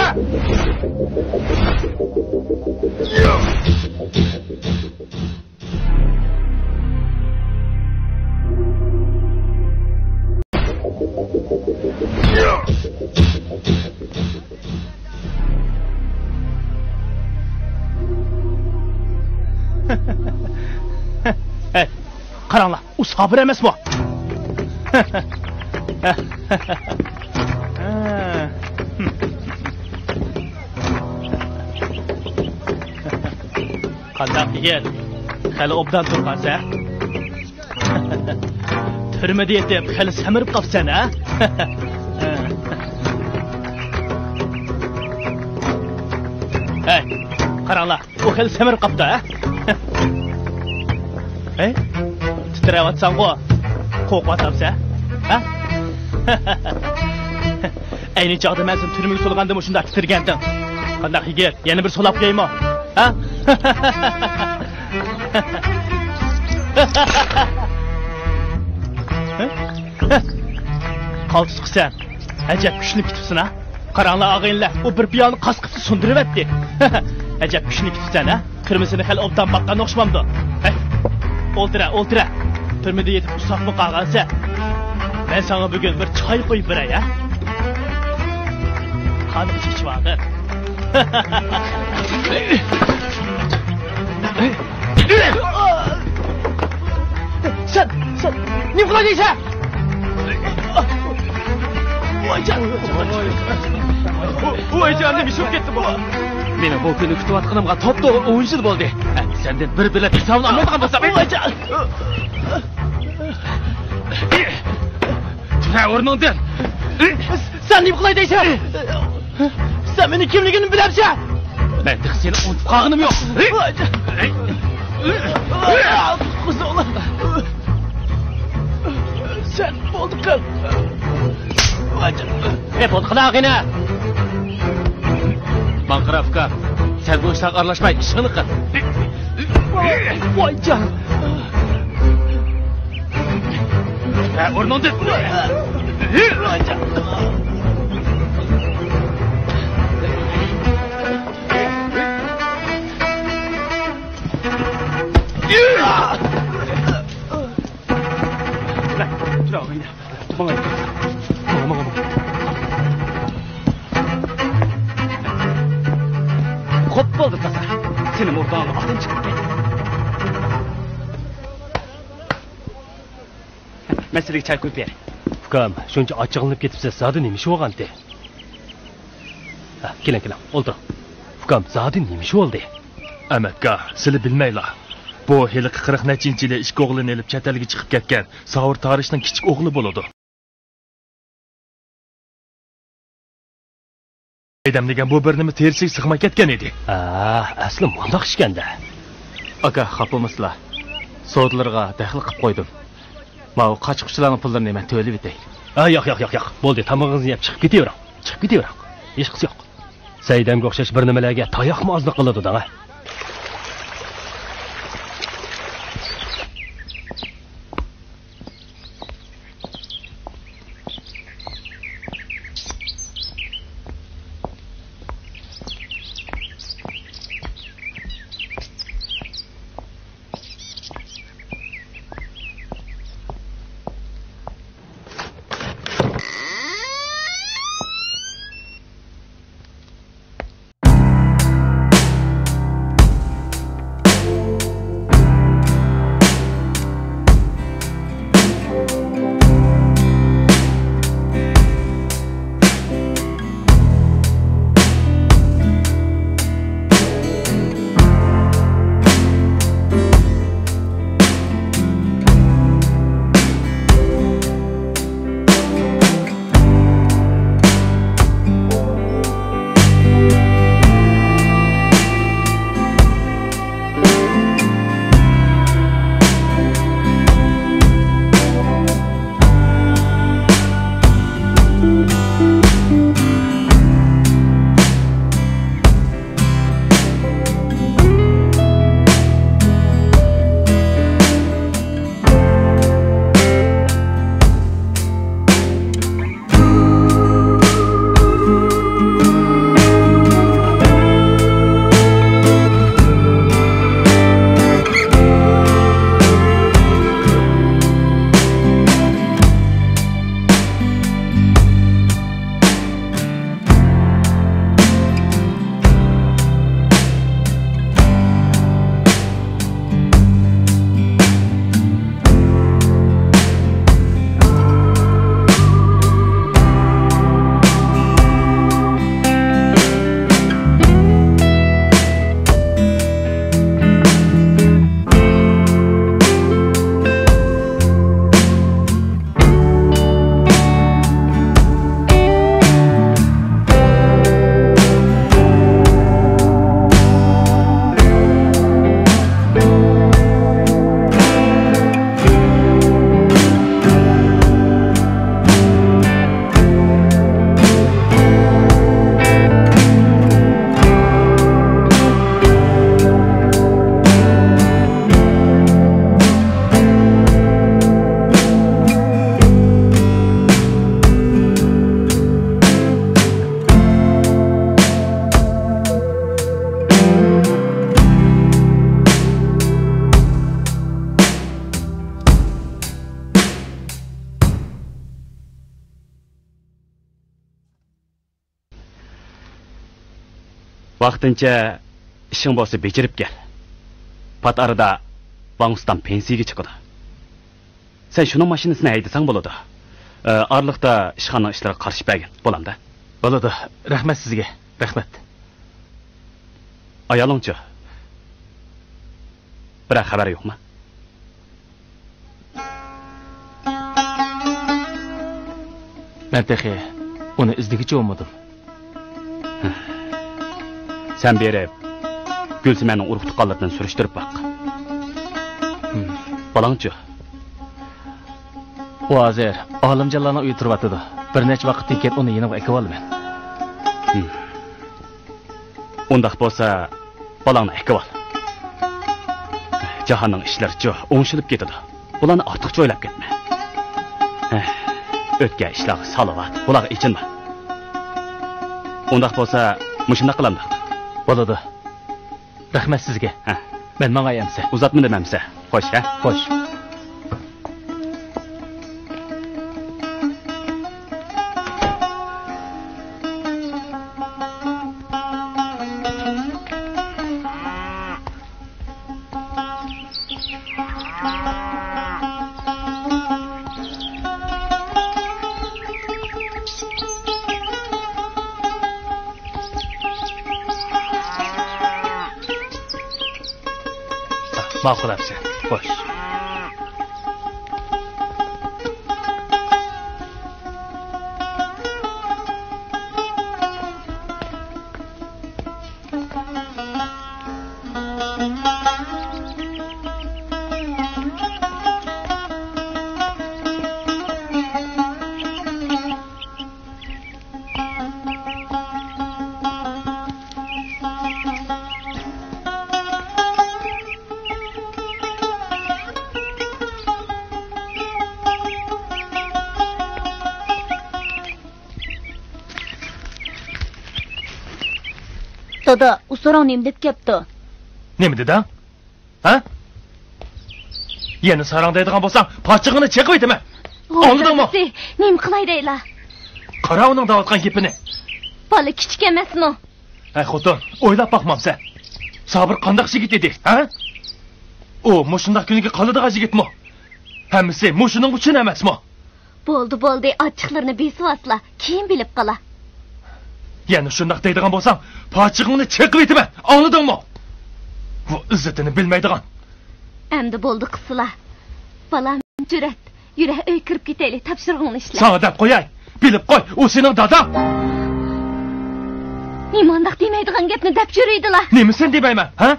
Qaranglar, u sabr emas bu. Qandaq yigit, hali obdan turqansa. Turmada yetib, hali samirib qolsan, qaranglar, u hali samirib qoldi, titrayotsan qo'y. Qo'rqatamsa, ayni chog'da men seni turmaga solganda shunda titrgandim. Qandaq yigit, yana bir solab qo'yaymi? Qaltis qilsan, ajab kuchli kitibsan, Qaranglar og'aylar, u bir piyoni qasqibni sundiribdi. Ajab kuchli kitibsan, Qirmisini hali obdan baqqan o'xshamamdi. O'ltira. Turmada yetib uzoqmi qolgansa, men sana bugun bir choy qo'yib beray, Qani ichib vaqt. Sen ne qilaysan? Voycan nima shub ketdi bu? Meni bu kuni kutayotganimga top-to'g'ri 10 yil bo'ldi. Sendan bir bilet hisobni olmagan bo'lsam, voycan. Tura o'rningdan. Sen nima qilaysan? Sen meni kimligini bilamsan? Men seni unutib qolganim yo'q. Sen bo'ldi qil. Bo'ldi qilag'ina. Manqirafka. Sen bu ishga aralashmay, ishini qil. Voycan. O'rningdan. Voycan. qilsa, seni murdonga otdan chiqib ketdi. Masalaga chay qo'yib ber. Ukam, shuncha achchiqlanib ketibsiz, zodi nima ish bo'lgandi? Keling, o'ltir. Ukam, zodi nima ish bo'ldi? Amakka, sizlar bilmaylar. Bu hali 40 nechinchi yili ikki o'g'lini elib chet elga chiqib ketgan Savur Tarishning kichik o'g'li bo'ladi. Edam degan bu bir nima terisiga sig'may ketgan edi. Asli bundoq ishganda. Aka, xafamasizlar. Sodlarga daxl qilib qo'ydim. Mau qochqishlarning pullarini men to'lab etay. Yo'q. Bo'ldi, tamog'ingizni yeb chiqib ketavering. Hech qisi yo'q. Saidamga o'xshash bir nimalarga tayoqmi ozliq qiladi-da. Vaqtincha ishing bo'lsa bechirib kel. Pat arada Bangustan pensiyaga chiqadi. Sen shuning mashinasini haydasang bo'ladi. Arliqda ishxona ishlari qarshi bergin, bo'lamda. Bo'ladi. Rahmat sizga. Rahmat. Ayolingchi. Bir xabar yo'qmi? Men texi uni izdigicha olmadim. Sen berib Gülsimenning urug' tuqqanligidan surishtirib baq. Balangchi. O hozir olimjonlarning uyi turibdi. Bir necha vaqtdan keyin uni yana ekib olaman. Undaq bo'lsa, balangni ekib ol. Jahonning ishlari o'ngshilib ketadi. Bularni ortiqcha o'ylab ketma. O'tgan ishlar salovat, bularga ichinma. Undaq bo'lsa, mushunda qilamdi. Bo'ladi. Rahmat sizga. Men mang'ayamsa. Uzatma demamsa. Xo'sh, ha? Xo'sh. Ma'qul apsan. Xo'sh. Dada, usoran nima deb kepti? Nima dedi? Ha? Yana sarang deydigan bo'lsang, pochig'ini chiqib aytaman. Oldingmi? Nima qilay deyla? Qara uning davatgan gapini. Bola kichik emasmi? Ay xotin, o'ylab boqmamsan. Sabir qandoq yigit edi, ha? O, mushundaq kuniga qoladigan yigitmi? Hammasi mushuning uchun emasmi? Bo'ldi, ochiqlarni besivasla, keyin bilib qola. Yani şundaq deydigan bo'lsam, pochig'ingni chiqib aytaman. Anladingmi? Bu izzatini bilmaydigan. Endi bo'ldi qisila. Balam Jur'at, yura uy kirib ketaylik, topshirig'ingni ishla. Sana deb qo'yay. Bilib qo'y, u sening dadang. Nimandaq demaydigan gapni deb yuriydilar. Nemisan demayman, ha?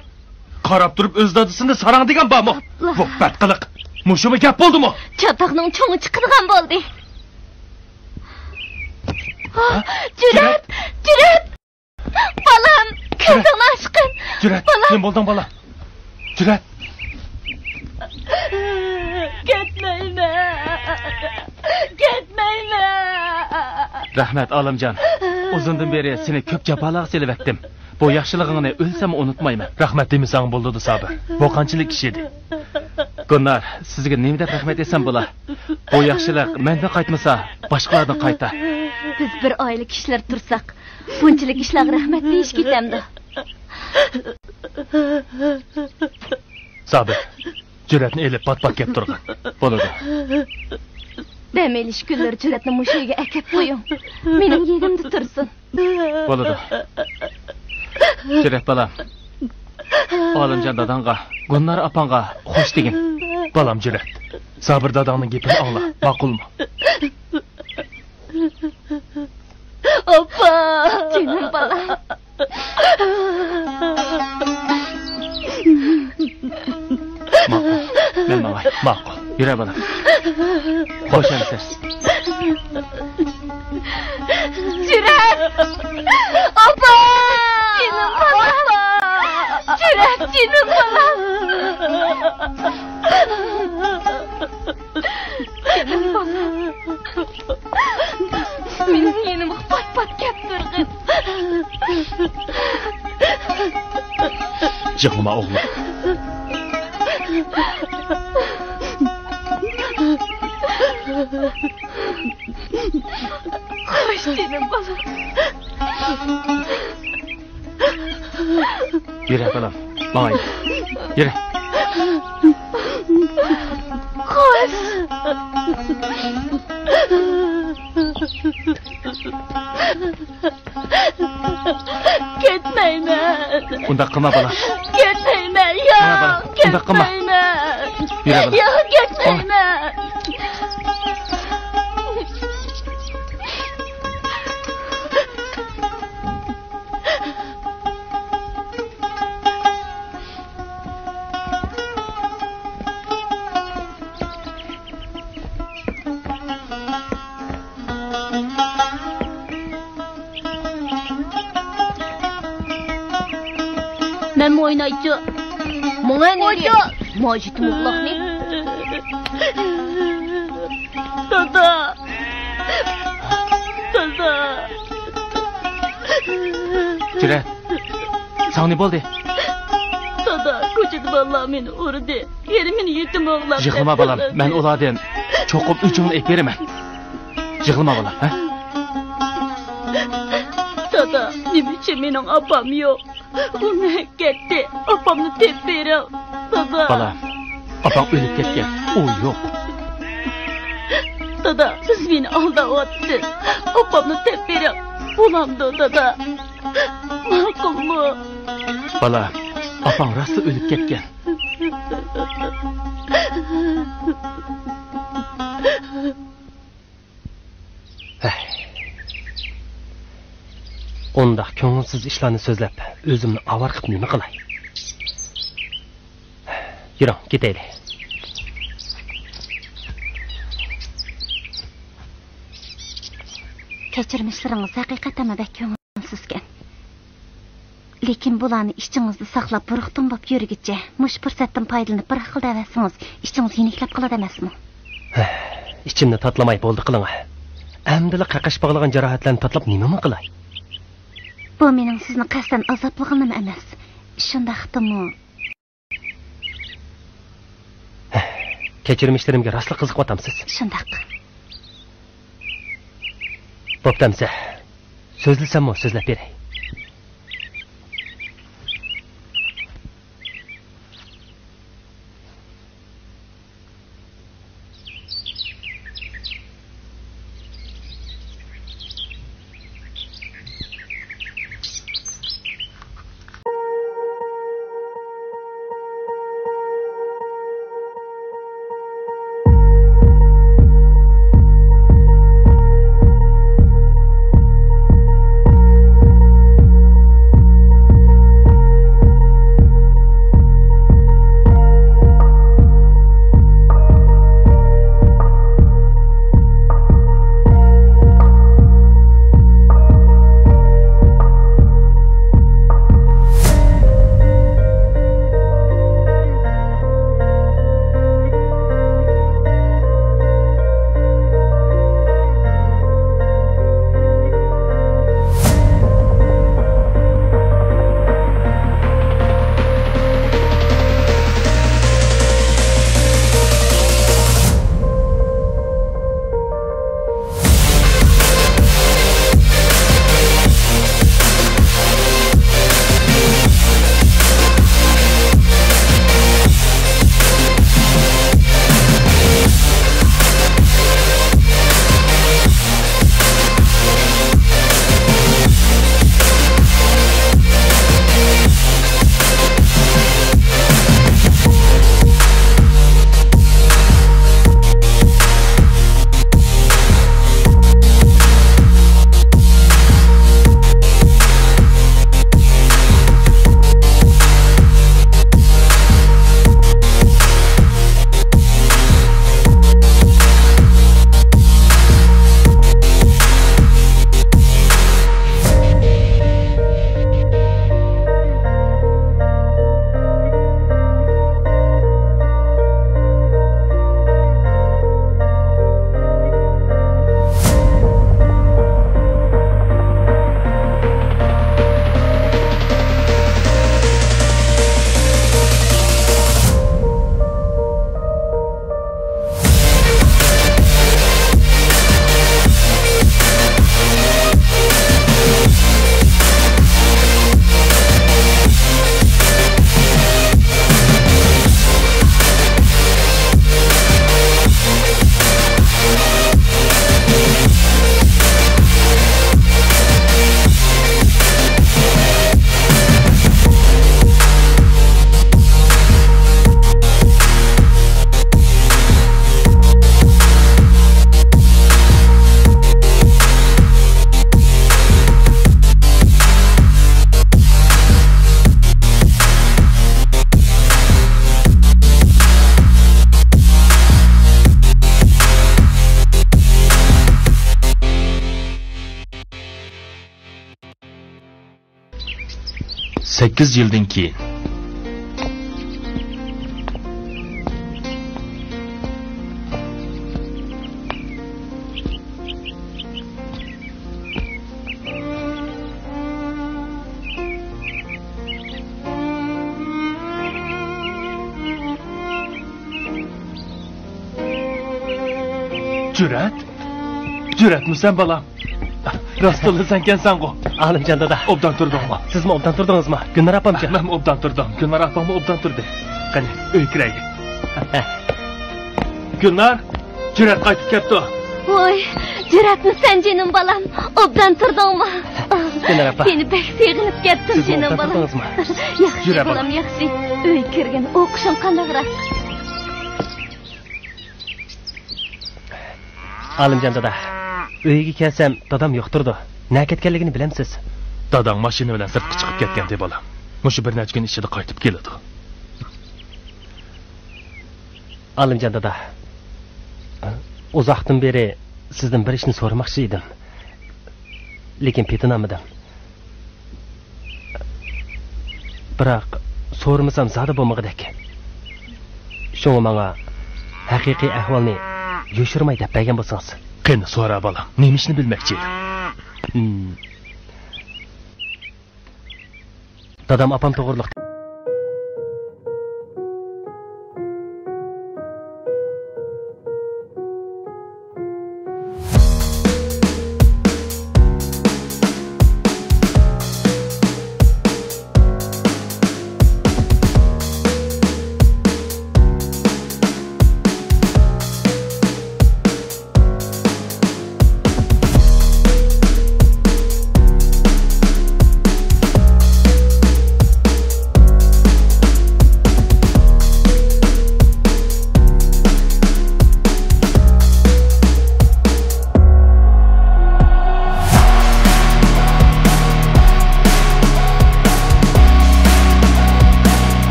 Qarab turib o'z dadasini sarang degan bormi? Bu badqiliq. Mushumi gap bo'ldimi? Chatoqning cho'ngi chiqadigan bo'ldi. Jur'at! Balam, ko'zing aşkın. Jur'at, nima bo'lding bola? Jur'at. Ketmayman. Rahmat Olimjon. Uzundan beri seni ko'p jafolar selib etdim. Bu yaxshilig'ingni o'lsam unutmayman. Rahmat demasang bo'ldi, Sabir. Bu qanchalik ish edi? Gunnar, sizga nima deb rahmat desam bo'lar? Bu yaxshilik mendan qaytmasa, boshqalardan qayta. Biz bir oila kishilar tursak, bunchalik ishlarga rahmat deyish ketamdi. Sabir, Jur'atni elib pat-pat kelib turgan. Bo'ladi. Demelish kunlar Jur'atni mushiga akab qo'ying. Mening yerimda tursin. Bo'ladi. Jur'at balam. Olimjon dadangga, Gunnar apangga xush degin. Balam Jur'at, Sabir dadangning gapini angla, ma'qulmi? Opa! Canım balam. Ma'qul. Men mamay. Ma'qul. Yura balam. Xo'sh emsiz. Jur'at! Opa! Canım balam. Jur'at, canım balam. Canım balam. Mening yenim pat-pat kep turg'in. Yig'lama o'g'lim. Xo'sh, canım balam. Yura balam. Mamay. Yura. Xo'sh. Ketmayman. Unda qilma bola. Ketmayman. Yo'q, unda qilma. Yura bola. Yo'q, ketmayman. Ben mi oynayacağım? Bana ne diyor? Macit mutlak ne? Dada! Jur'at. Sana ne bo'ldi? Dada, ko'chada vallahi meni urdi. Yerimini yetim o'g'lab. Yig'lama bolam. Men ulardan cho'qib uchimni ep beraman. Yig'lama bolam, ha? Dada, nima uchun mening opam yo'q? Uni ketdi. Opamni tep berib. Dada. Bolam. Opam o'lib ketgan. U yo'q. Dada, siz beni aldayapsiz. Opamni tep berib. Bo'lamdi, dada. Ma'qulmi? Bolam, opam rosti o'lib ketgan. Ondaq ko'ngilsiz ishlarni so'zlab, o'zimni avar qilib nima qilay? Yuring, ketaylik. Kechirmishlaringiz haqiqatan bak ko'ngilsizkan. Lekin bularni ichingizda saqlab buruqdan bo'lib yurgicha, mush fursatdan foydalanib bir xil davasingiz, ichingiz yeniklab qoladi emasmi? İçimni tatlamay bo'ldi qiling. Amdila qaqash bog'lagan jarohatlarni tatlab nima qilay? Bu mening sizni qasdan azoblig'im emas. Shundaqdimi? Kechirmishlarimga rostla qiziqyapsiz. Shundaq. Bo'ptamsa, so'zlasammi, so'zlab beray. Sekiz yıldan keyin. Cüret mi sen balam? Rastlı sen kensen go. Alimcan dada. Obdan turdun mu? Siz mi obdan turdunuz mu? Günler apamca. Ben obdan turdum. Günler apamı obdan turdu. Qani, öy kiraydi. Günler, Cüret qaytib ketdi. Voy, Cüretmi sen canım balam? Obdan turdun mu? Dinar apa. Seni pek sevgilip kettim Siz senin olta balam. tutdingizmi? Yaxshi Yura balam, balam. yaxshi. Uy kirgan o'qishim qandayroq? Alimjon dada. Uyga kelsam, dadam yo'qtirdi. Na ketganligini bilamsiz. Dadang mashina bilan sirtga chiqib ketgan deb bolam. Mushu bir necha kun ichida qaytib keladi. Alimjon dada. Uzoqdan beri sizdan bir ishni so'ramoqchi edim. Lekin petinamadim. Biroq so'ramasam zada bo'lmag'idek. Shunga menga haqiqiy ahvolni yo'shirmay deb bergan bo'lsangiz. Qani so'ra bolam. Nima ishni bilmoqchi edim? Dadam apam to'g'riliq.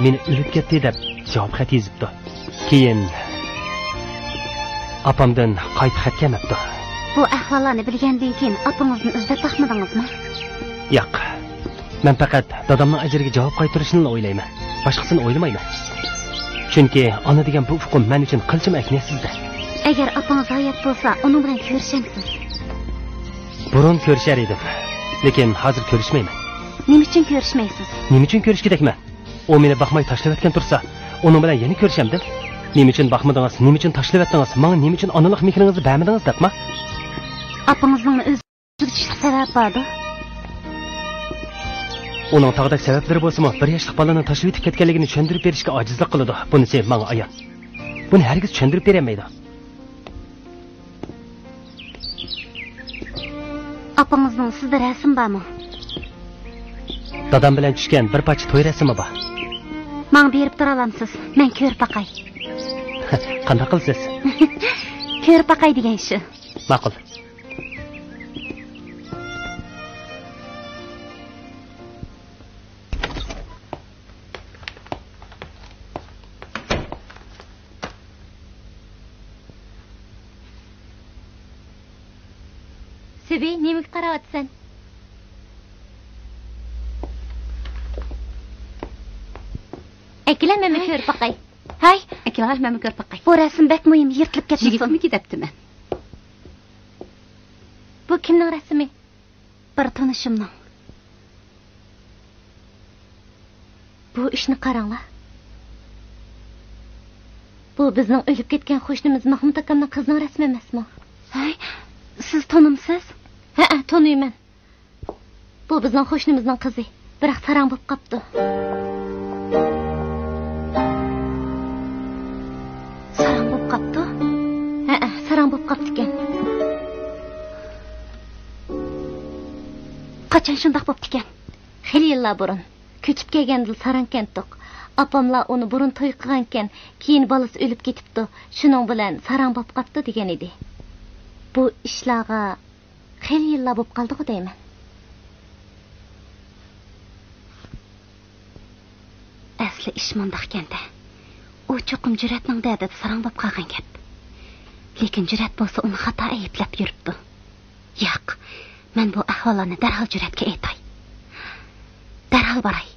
Meni o'lib ketdi deb javob xat yozibdi. Keyin apamdan qayt xat kelmabdi. Bu ahvollarni bilgandan keyin apingizni izlab baxmadingizmi? Yo'q. Men faqat dadamning ajriga javob qaytarishni o'ylayman. Boshqasini o'ylamayman. Chunki ona degan bu huquq men uchun qilchim akniyasizda. Agar apangiz hayot bo'lsa, uning bilan ko'rishamsiz. Burun ko'rishar edim. Lekin hozir ko'rishmayman. Nima uchun ko'rishmaysiz? Nima uchun ko'rish kerakmi? O meni baxmay tashlab etgan tursa, uning bilan yana ko'rishamdim. Nima uchun baxmadingiz? Nima uchun tashlab etdingiz? Menga nima uchun onalik mehringizni bermadingiz debmi? Apangizning o'ziga sabab bordi. Uning tog'dak sabablari bo'lsa-mu, bir yoshli bolani tashlab etib ketganligini tushuntirib berishga ojizlik qiladi. Bunisi menga ayon. Buni hargiz tushuntirib bermaydi. Apangizning sizda rasm bormi? Dadam bilan tushgan bir parcha to'y rasmi bor. Men berib tura olamsiz. Men ko'rib baqay. Qanday qilsiz? Ko'rib baqay degan shu. Ma'qul. Sibi, nimaga qarayapsan? Әкелә мәмі көріп бақай. Hay, әкелә мәмі көріп бақай. Bu рәсім бәк мұйым ертіліп кетмесін. Жігітімі кетіпті мен. Bu kimning rəsmi? Bir tanışımның. Bu ishni qaranglar. Bu bizning o'lib ketgan qo'shnimiz Mahmud akamning qizining rasmi emasmi? Hay, siz tanimsiz? Ha, tanıyman. Bu bizning qo'shnimizning qizi. Biroq sarang bo'lib qopti. Sarang bo'lib qopti? Ha, sarang bo'lib qopti ekan. Qachon shundoq bo'pti ekan? Xeyli yillar burun. Ko'chib kelganda sarang kentdiq. Apamlar uni burun to'y qilgan ekan, keyin bolasi o'lib ketibdi. Shuning bilan sarang bo'lib qopti degan edi. Bu ishlarga xeyli yillar bo'lib qoldi-ku deyman. Asli ish mundaq ekanda. U cho'qim Juratning dadida sarang bo'lib qolgan gap. Lekin Jurat bo'lsa uni xato ayblab yuribdi. Yo'q. Men bu ahvollarni darhol Juratga aytay. Darhol boray.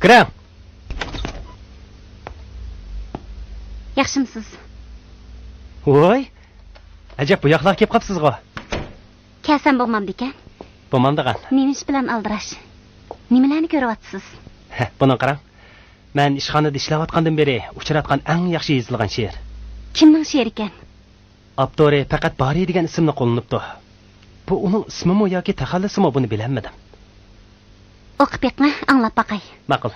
Kiring. Yaxshimisiz? Voy. Ajab bu yoqlarga kelib qopsiz-ku. Kelsam bo'lmamdi ekan. Bo'lmamdigan. Nima ish bilan aldirash? Nimalarni ko'ryapsiz? Buni qarang. Men ishxonada ishlayotgandan beri uchratgan eng yaxshi yozilgan she'r. Kimning she'ri ekan? Abdori faqat Bari degan ismni qo'llanibdi. Bu uning ismimi yoki taxallusimi buni bilmadim. O'qib beqma, anglab baqay. Ma'qul.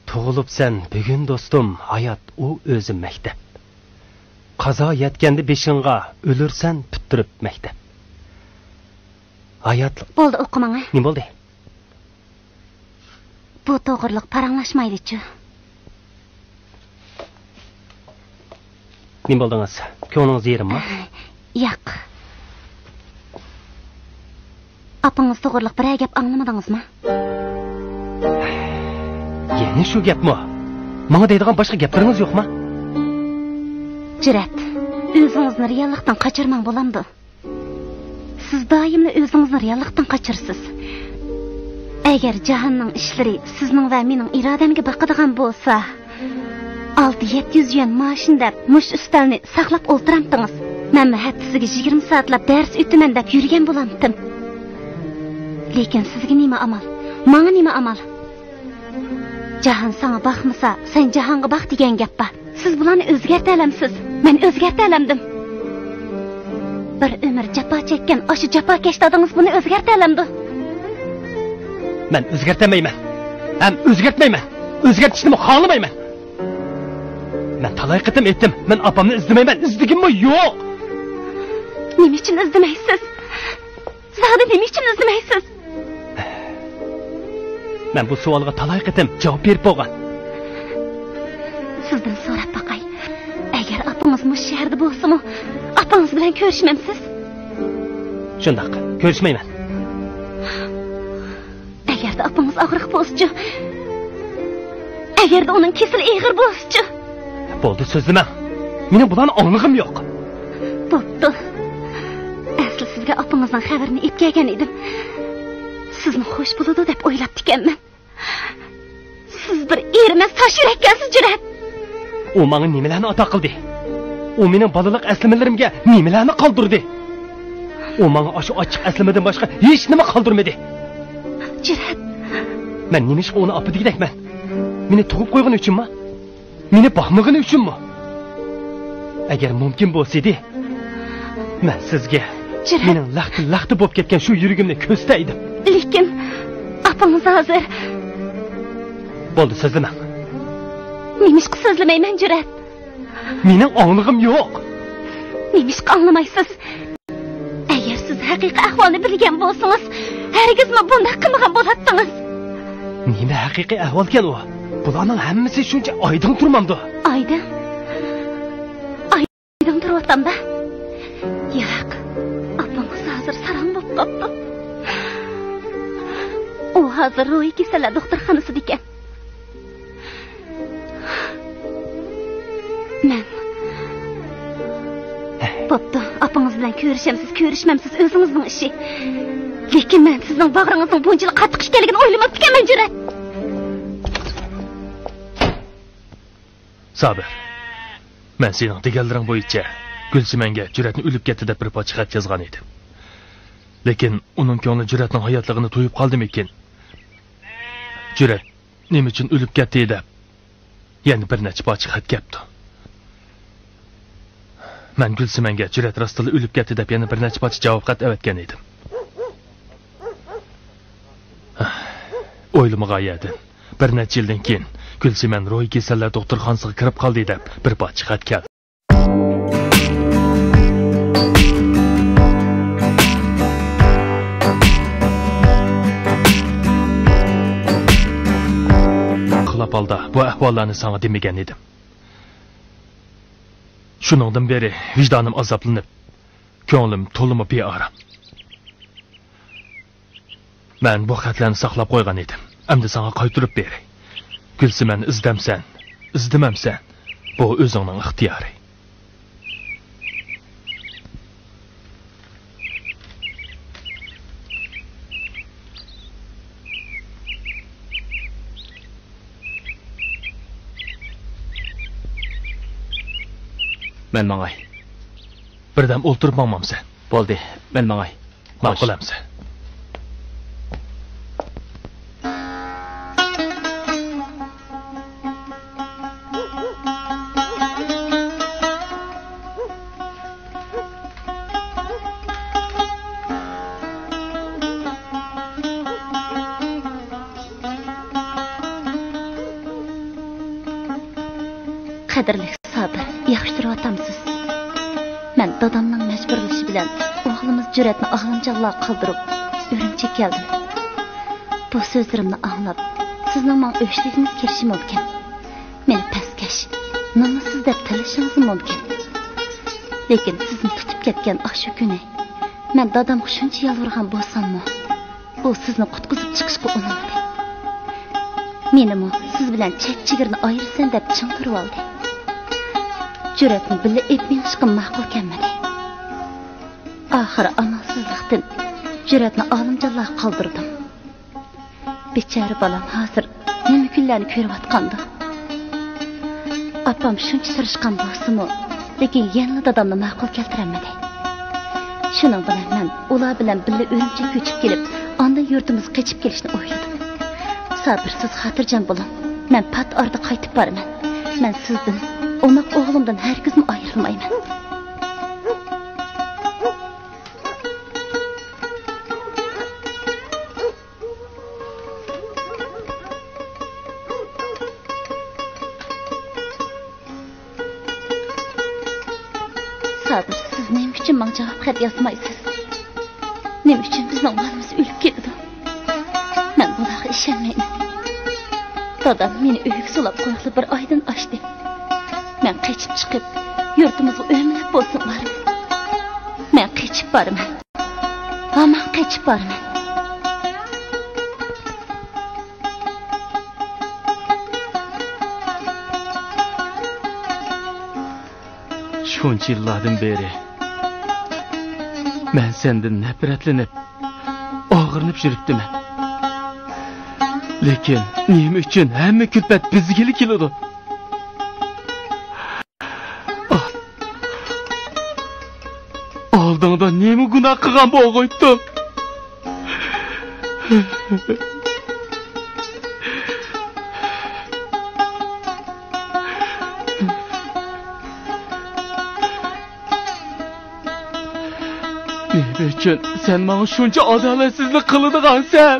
Tug'ilibsan bugun do'stim, hayot u o'zi maktab. Qazo yetganda beshingga, o'lursan bittirib maktab. Hayot Bo'ldi, o'qimang. Nima bo'ldi? Bu to'g'riliq paranglashmaydi-chi. Nima bo'ldingiz? Ko'nglingiz yerimmi? Yo'q. Apangiz to'g'riliq bir gap anglamadingizmi? Yana shu gapmi? Menga deydigan boshqa gaplaringiz yo'qmi? Jurat, o'zingizni reallikdan qochirmang bo'lamdi. Siz doimli o'zingizni reallikdan qochirsiz. Agar jahonning ishlari sizning va mening irodamga boqadigan bo'lsa, 600-700 yuan maoshin deb mush ustalni saqlab o'ltiramdingiz. Men haftasiga 20 soatlab dars o'taman deb yurgan bo'lamdim. Lekin sizga nima amal? Menga nima amal? Jahon sana baxmasa, sen jahonga bax degan gap bor. Siz bularni o'zgarta olamsiz. Men o'zgarta olamdim. Bir umr jafo chekkan o'sha jafokash dadingiz buni o'zgarta olamdi. Men o'zgartamayman. Ham o'zgartmayman. O'zgartishni xohlamayman. Men talay qitim etdim. Men opamni izlamayman. Izdigimmi? Yo'q. Nima uchun izlamaysiz? Zada nima uchun izlamaysiz? Men bu savolga talay qitim javob berib bo'lgan. Sizdan so'rab baqay. Agar opangiz mush shaharda bo'lsa-mu, opangiz bilan ko'rishmamsiz? Shundoq, ko'rishmayman. Agarda opangiz og'riq bo'lsa-chi, agarda uning kesili ig'ir bo'lsa-chi. Bo'ldi, so'zlamang. Mening bularni anglig'im yo'q. Bo'pti. Asli sizga opangizning xabarini etgan edim. Sizni xush bo'ladi deb o'ylab ekanman. Siz bir ermas tosh yurakkansiz, Jurat. U menga nimalarni ato qildi? U mening bolalik aslimalarimga nimalarni qoldirdi? U menga shu ochiq aslimadan boshqa hech nima qoldirmadi. Jurat, men nimishqa uni opa degidakman? Meni tug'ib qo'ygani uchunmi? Meni boqmagani uchunmi? Agar mumkin bo'lsa edi, men sizga mening laqti bo'lib ketgan shu yuragimni ko'staydim. Lekin opangiz hozir. Bo'ldi, so'zlamang. Nimishqa so'zlamayman, Jurat. Mening anglig'im yo'q. Nimishqa anglamaysiz? Agar siz haqiqiy ahvolni bilgan bo'lsangiz, hargizmi bunday qilmagan bo'lardingiz. Nima haqiqiy ahvol ekan u? Bularning hammasi shuncha oydin turmamdi. Oydin? Oydin turyotamda. Yo'q. Opangiz hozir sarang bo'lib qopti. U hozir ruhiy kasallar doktorxonasida ekan. Boptu, apаңыз bilan ko'rishimsiz, ko'rishmamsiz o'zingizning ishi. Lekin men sizning bag'ringizning bunchalik qattiq ekanligini o'ylamabdi ekanman, Jur'at. Sabir. Men sening deganlaring bo'yicha Gulsimanga Jur'atni o'lib ketdi deb bir pocha xat yozgan edim. Lekin uning ko'ngli Jur'atning hayotligini to'yib qoldimikin? Jur'at nima uchun o'lib ketdi deb yana bir necha pocha xat kelibdi. Men Gulsimanga Jur'at rostila o'lib ketdi deb yana bir necha pocha javob xat avatgan edim. O'ylamagan edim. Bir necha yildan keyin Gulsiman ruhiy kasallar doktorxonasiga kirib qoldi deb bir pocha xat keldi. Qilapalda bu ahvollarni sana demagan edim. Shuningdan beri vicdonim azoblanib, ko'nglim to'limi beorom. Men bu xatlarni saqlab qo'ygan edim. Endi sana qaytarib beray. Gulsiman izdamsan, izdamamsan, bu o'zingning ixtiyori. Men mangay. Birdam o'ltirib maqmamsan. Bo'ldi, men mangay. Ma'qulamsan. Qadrli Sabir, yaxshi turyapsiz. Men dadamning majburlashi bilan o'g'limiz Jur'atni og'limjalla qoldirib, Urumchiga keldim. Bu so'zlarimni anglab, sizning men o'shligingiz kelishi mumkin. Meni pastkash, nomusiz deb talashingiz mumkin. Lekin sizni tutib ketgan shu kuni, men dadamga shuncha yalvorgan bo'lsam-mu, u sizni qutqizib chiqishga urinmadi. Menimi siz bilan chek-chigirni ayirsan deb chingtirib oldi. Jur'atni billa etmishga ma'qul kelmadi. Oxiri amalsizlikdan Jur'atni olimjallar qoldirdim. Bechara bolam hozir nima kunlarni ko'rayotgandi. Apam shuncha tirishgan bo'lsa-mu, lekin yana dadamni ma'qul keltirmadi. Shuning bilan men ular bilan billa Urumchiga ko'chib kelib, ondan yurtimiz qochib kelishni o'yladim. Sabirsiz xotirjam bo'ling. Men pat orada qaytib boraman. Men sizdan Omak oğlumdan herkes mi ayrılmayman? Sabir, siz neyim için bana cevap xat yazmaysınız? Neyim için bizden malımız ölüp geldi? Ben bulağa işenmeyim. Dadam beni öyük sulap koyaklı bir aydın açtı. Men qaçıp çıkıp, yurtimizga o'limlik bo'lsin baraman. Men qaçıp baraman. Ama qaçıp baraman. Shuncha yillardan beri men sendan nafratlanib, og'irnib yuribdiman. Lekin nima uchun hamma kulfat bizga keladi? Oldingda nima gunoh qilgan bo'lg'oydim? Nima uchun sen menga shuncha adolatsizlik qiladigansan?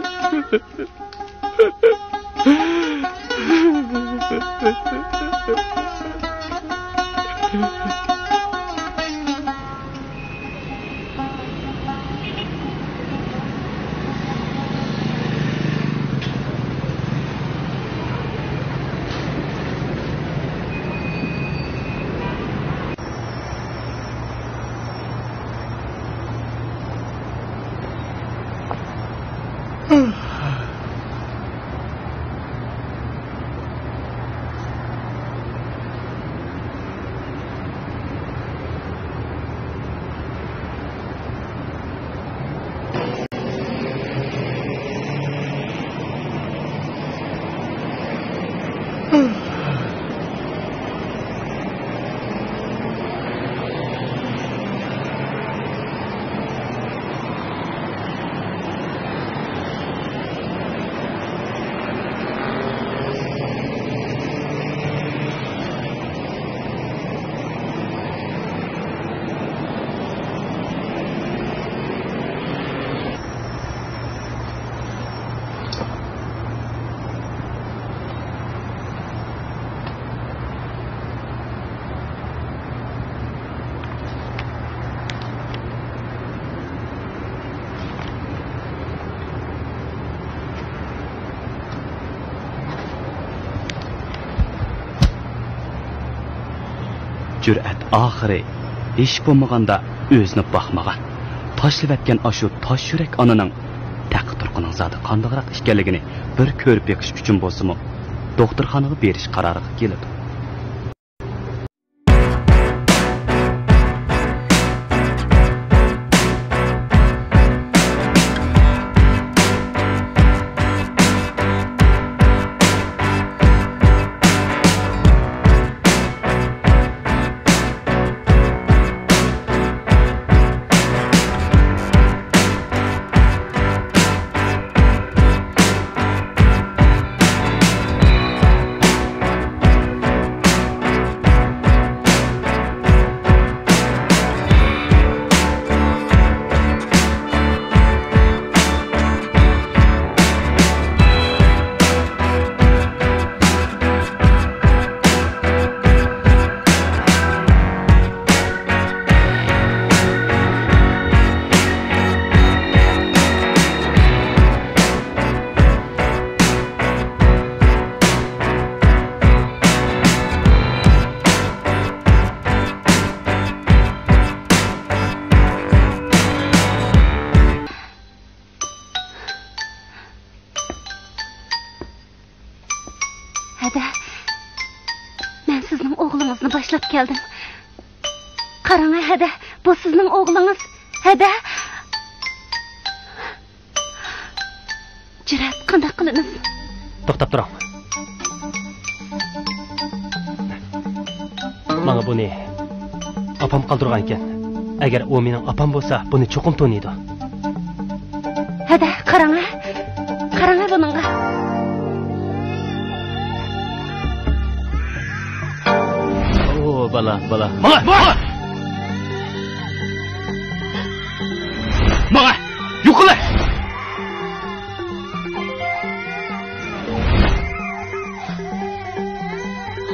Cüret ahiri hiç bo'lmaganda o'zini boqmagan. Tashlab etgan ashu tosh yurak onaning taqdirqining zodi qandoqroq ekanligini bir ko'rib beqish uchun bo'lsa-mu, doktorxonaga berish qaroriga keldi. Başlap geldim. Qarang, hada, bu sizning o'g'lingiz. Hada. Jirat, qanday qilamiz? To'xtab turing. Mana buni opam qoldirgan ekan. Agar u mening opam bo'lsa, buni cho'qim to'niydi. Hada, qarang. Qarang buningga. Bala. Mağa! Yuqula!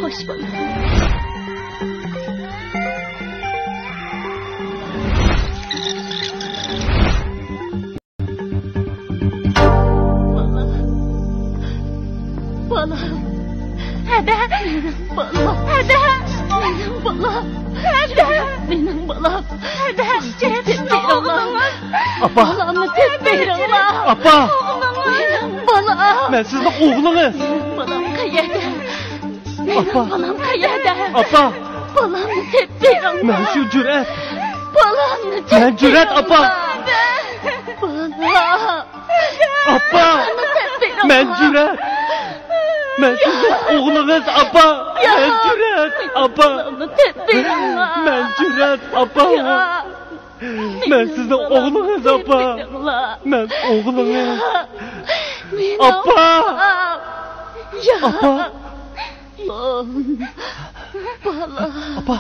Hoş bala. Bala. Hada. Bala. Hada. Benim balam. Hadi. Oğlunuz. Apa. Balamı tedbirullah. Apa. Benim balam. Ben sizin oğlunuz. Balam kayada. Apa. Balam kayada. Apa. Balamı tedbirullah. Ben şu cüret. Balamı tedbirullah. Ben cüret apa. Balam. Apa. Ben cüret. Ben sizin oğlunuz apa. Ben cüret apa. Balamı tedbirullah. Ben cüret apa. Ben sizin oğlunuz apa. Ben oğlunuz. Apa. Ya. Apa. Balam. Apa.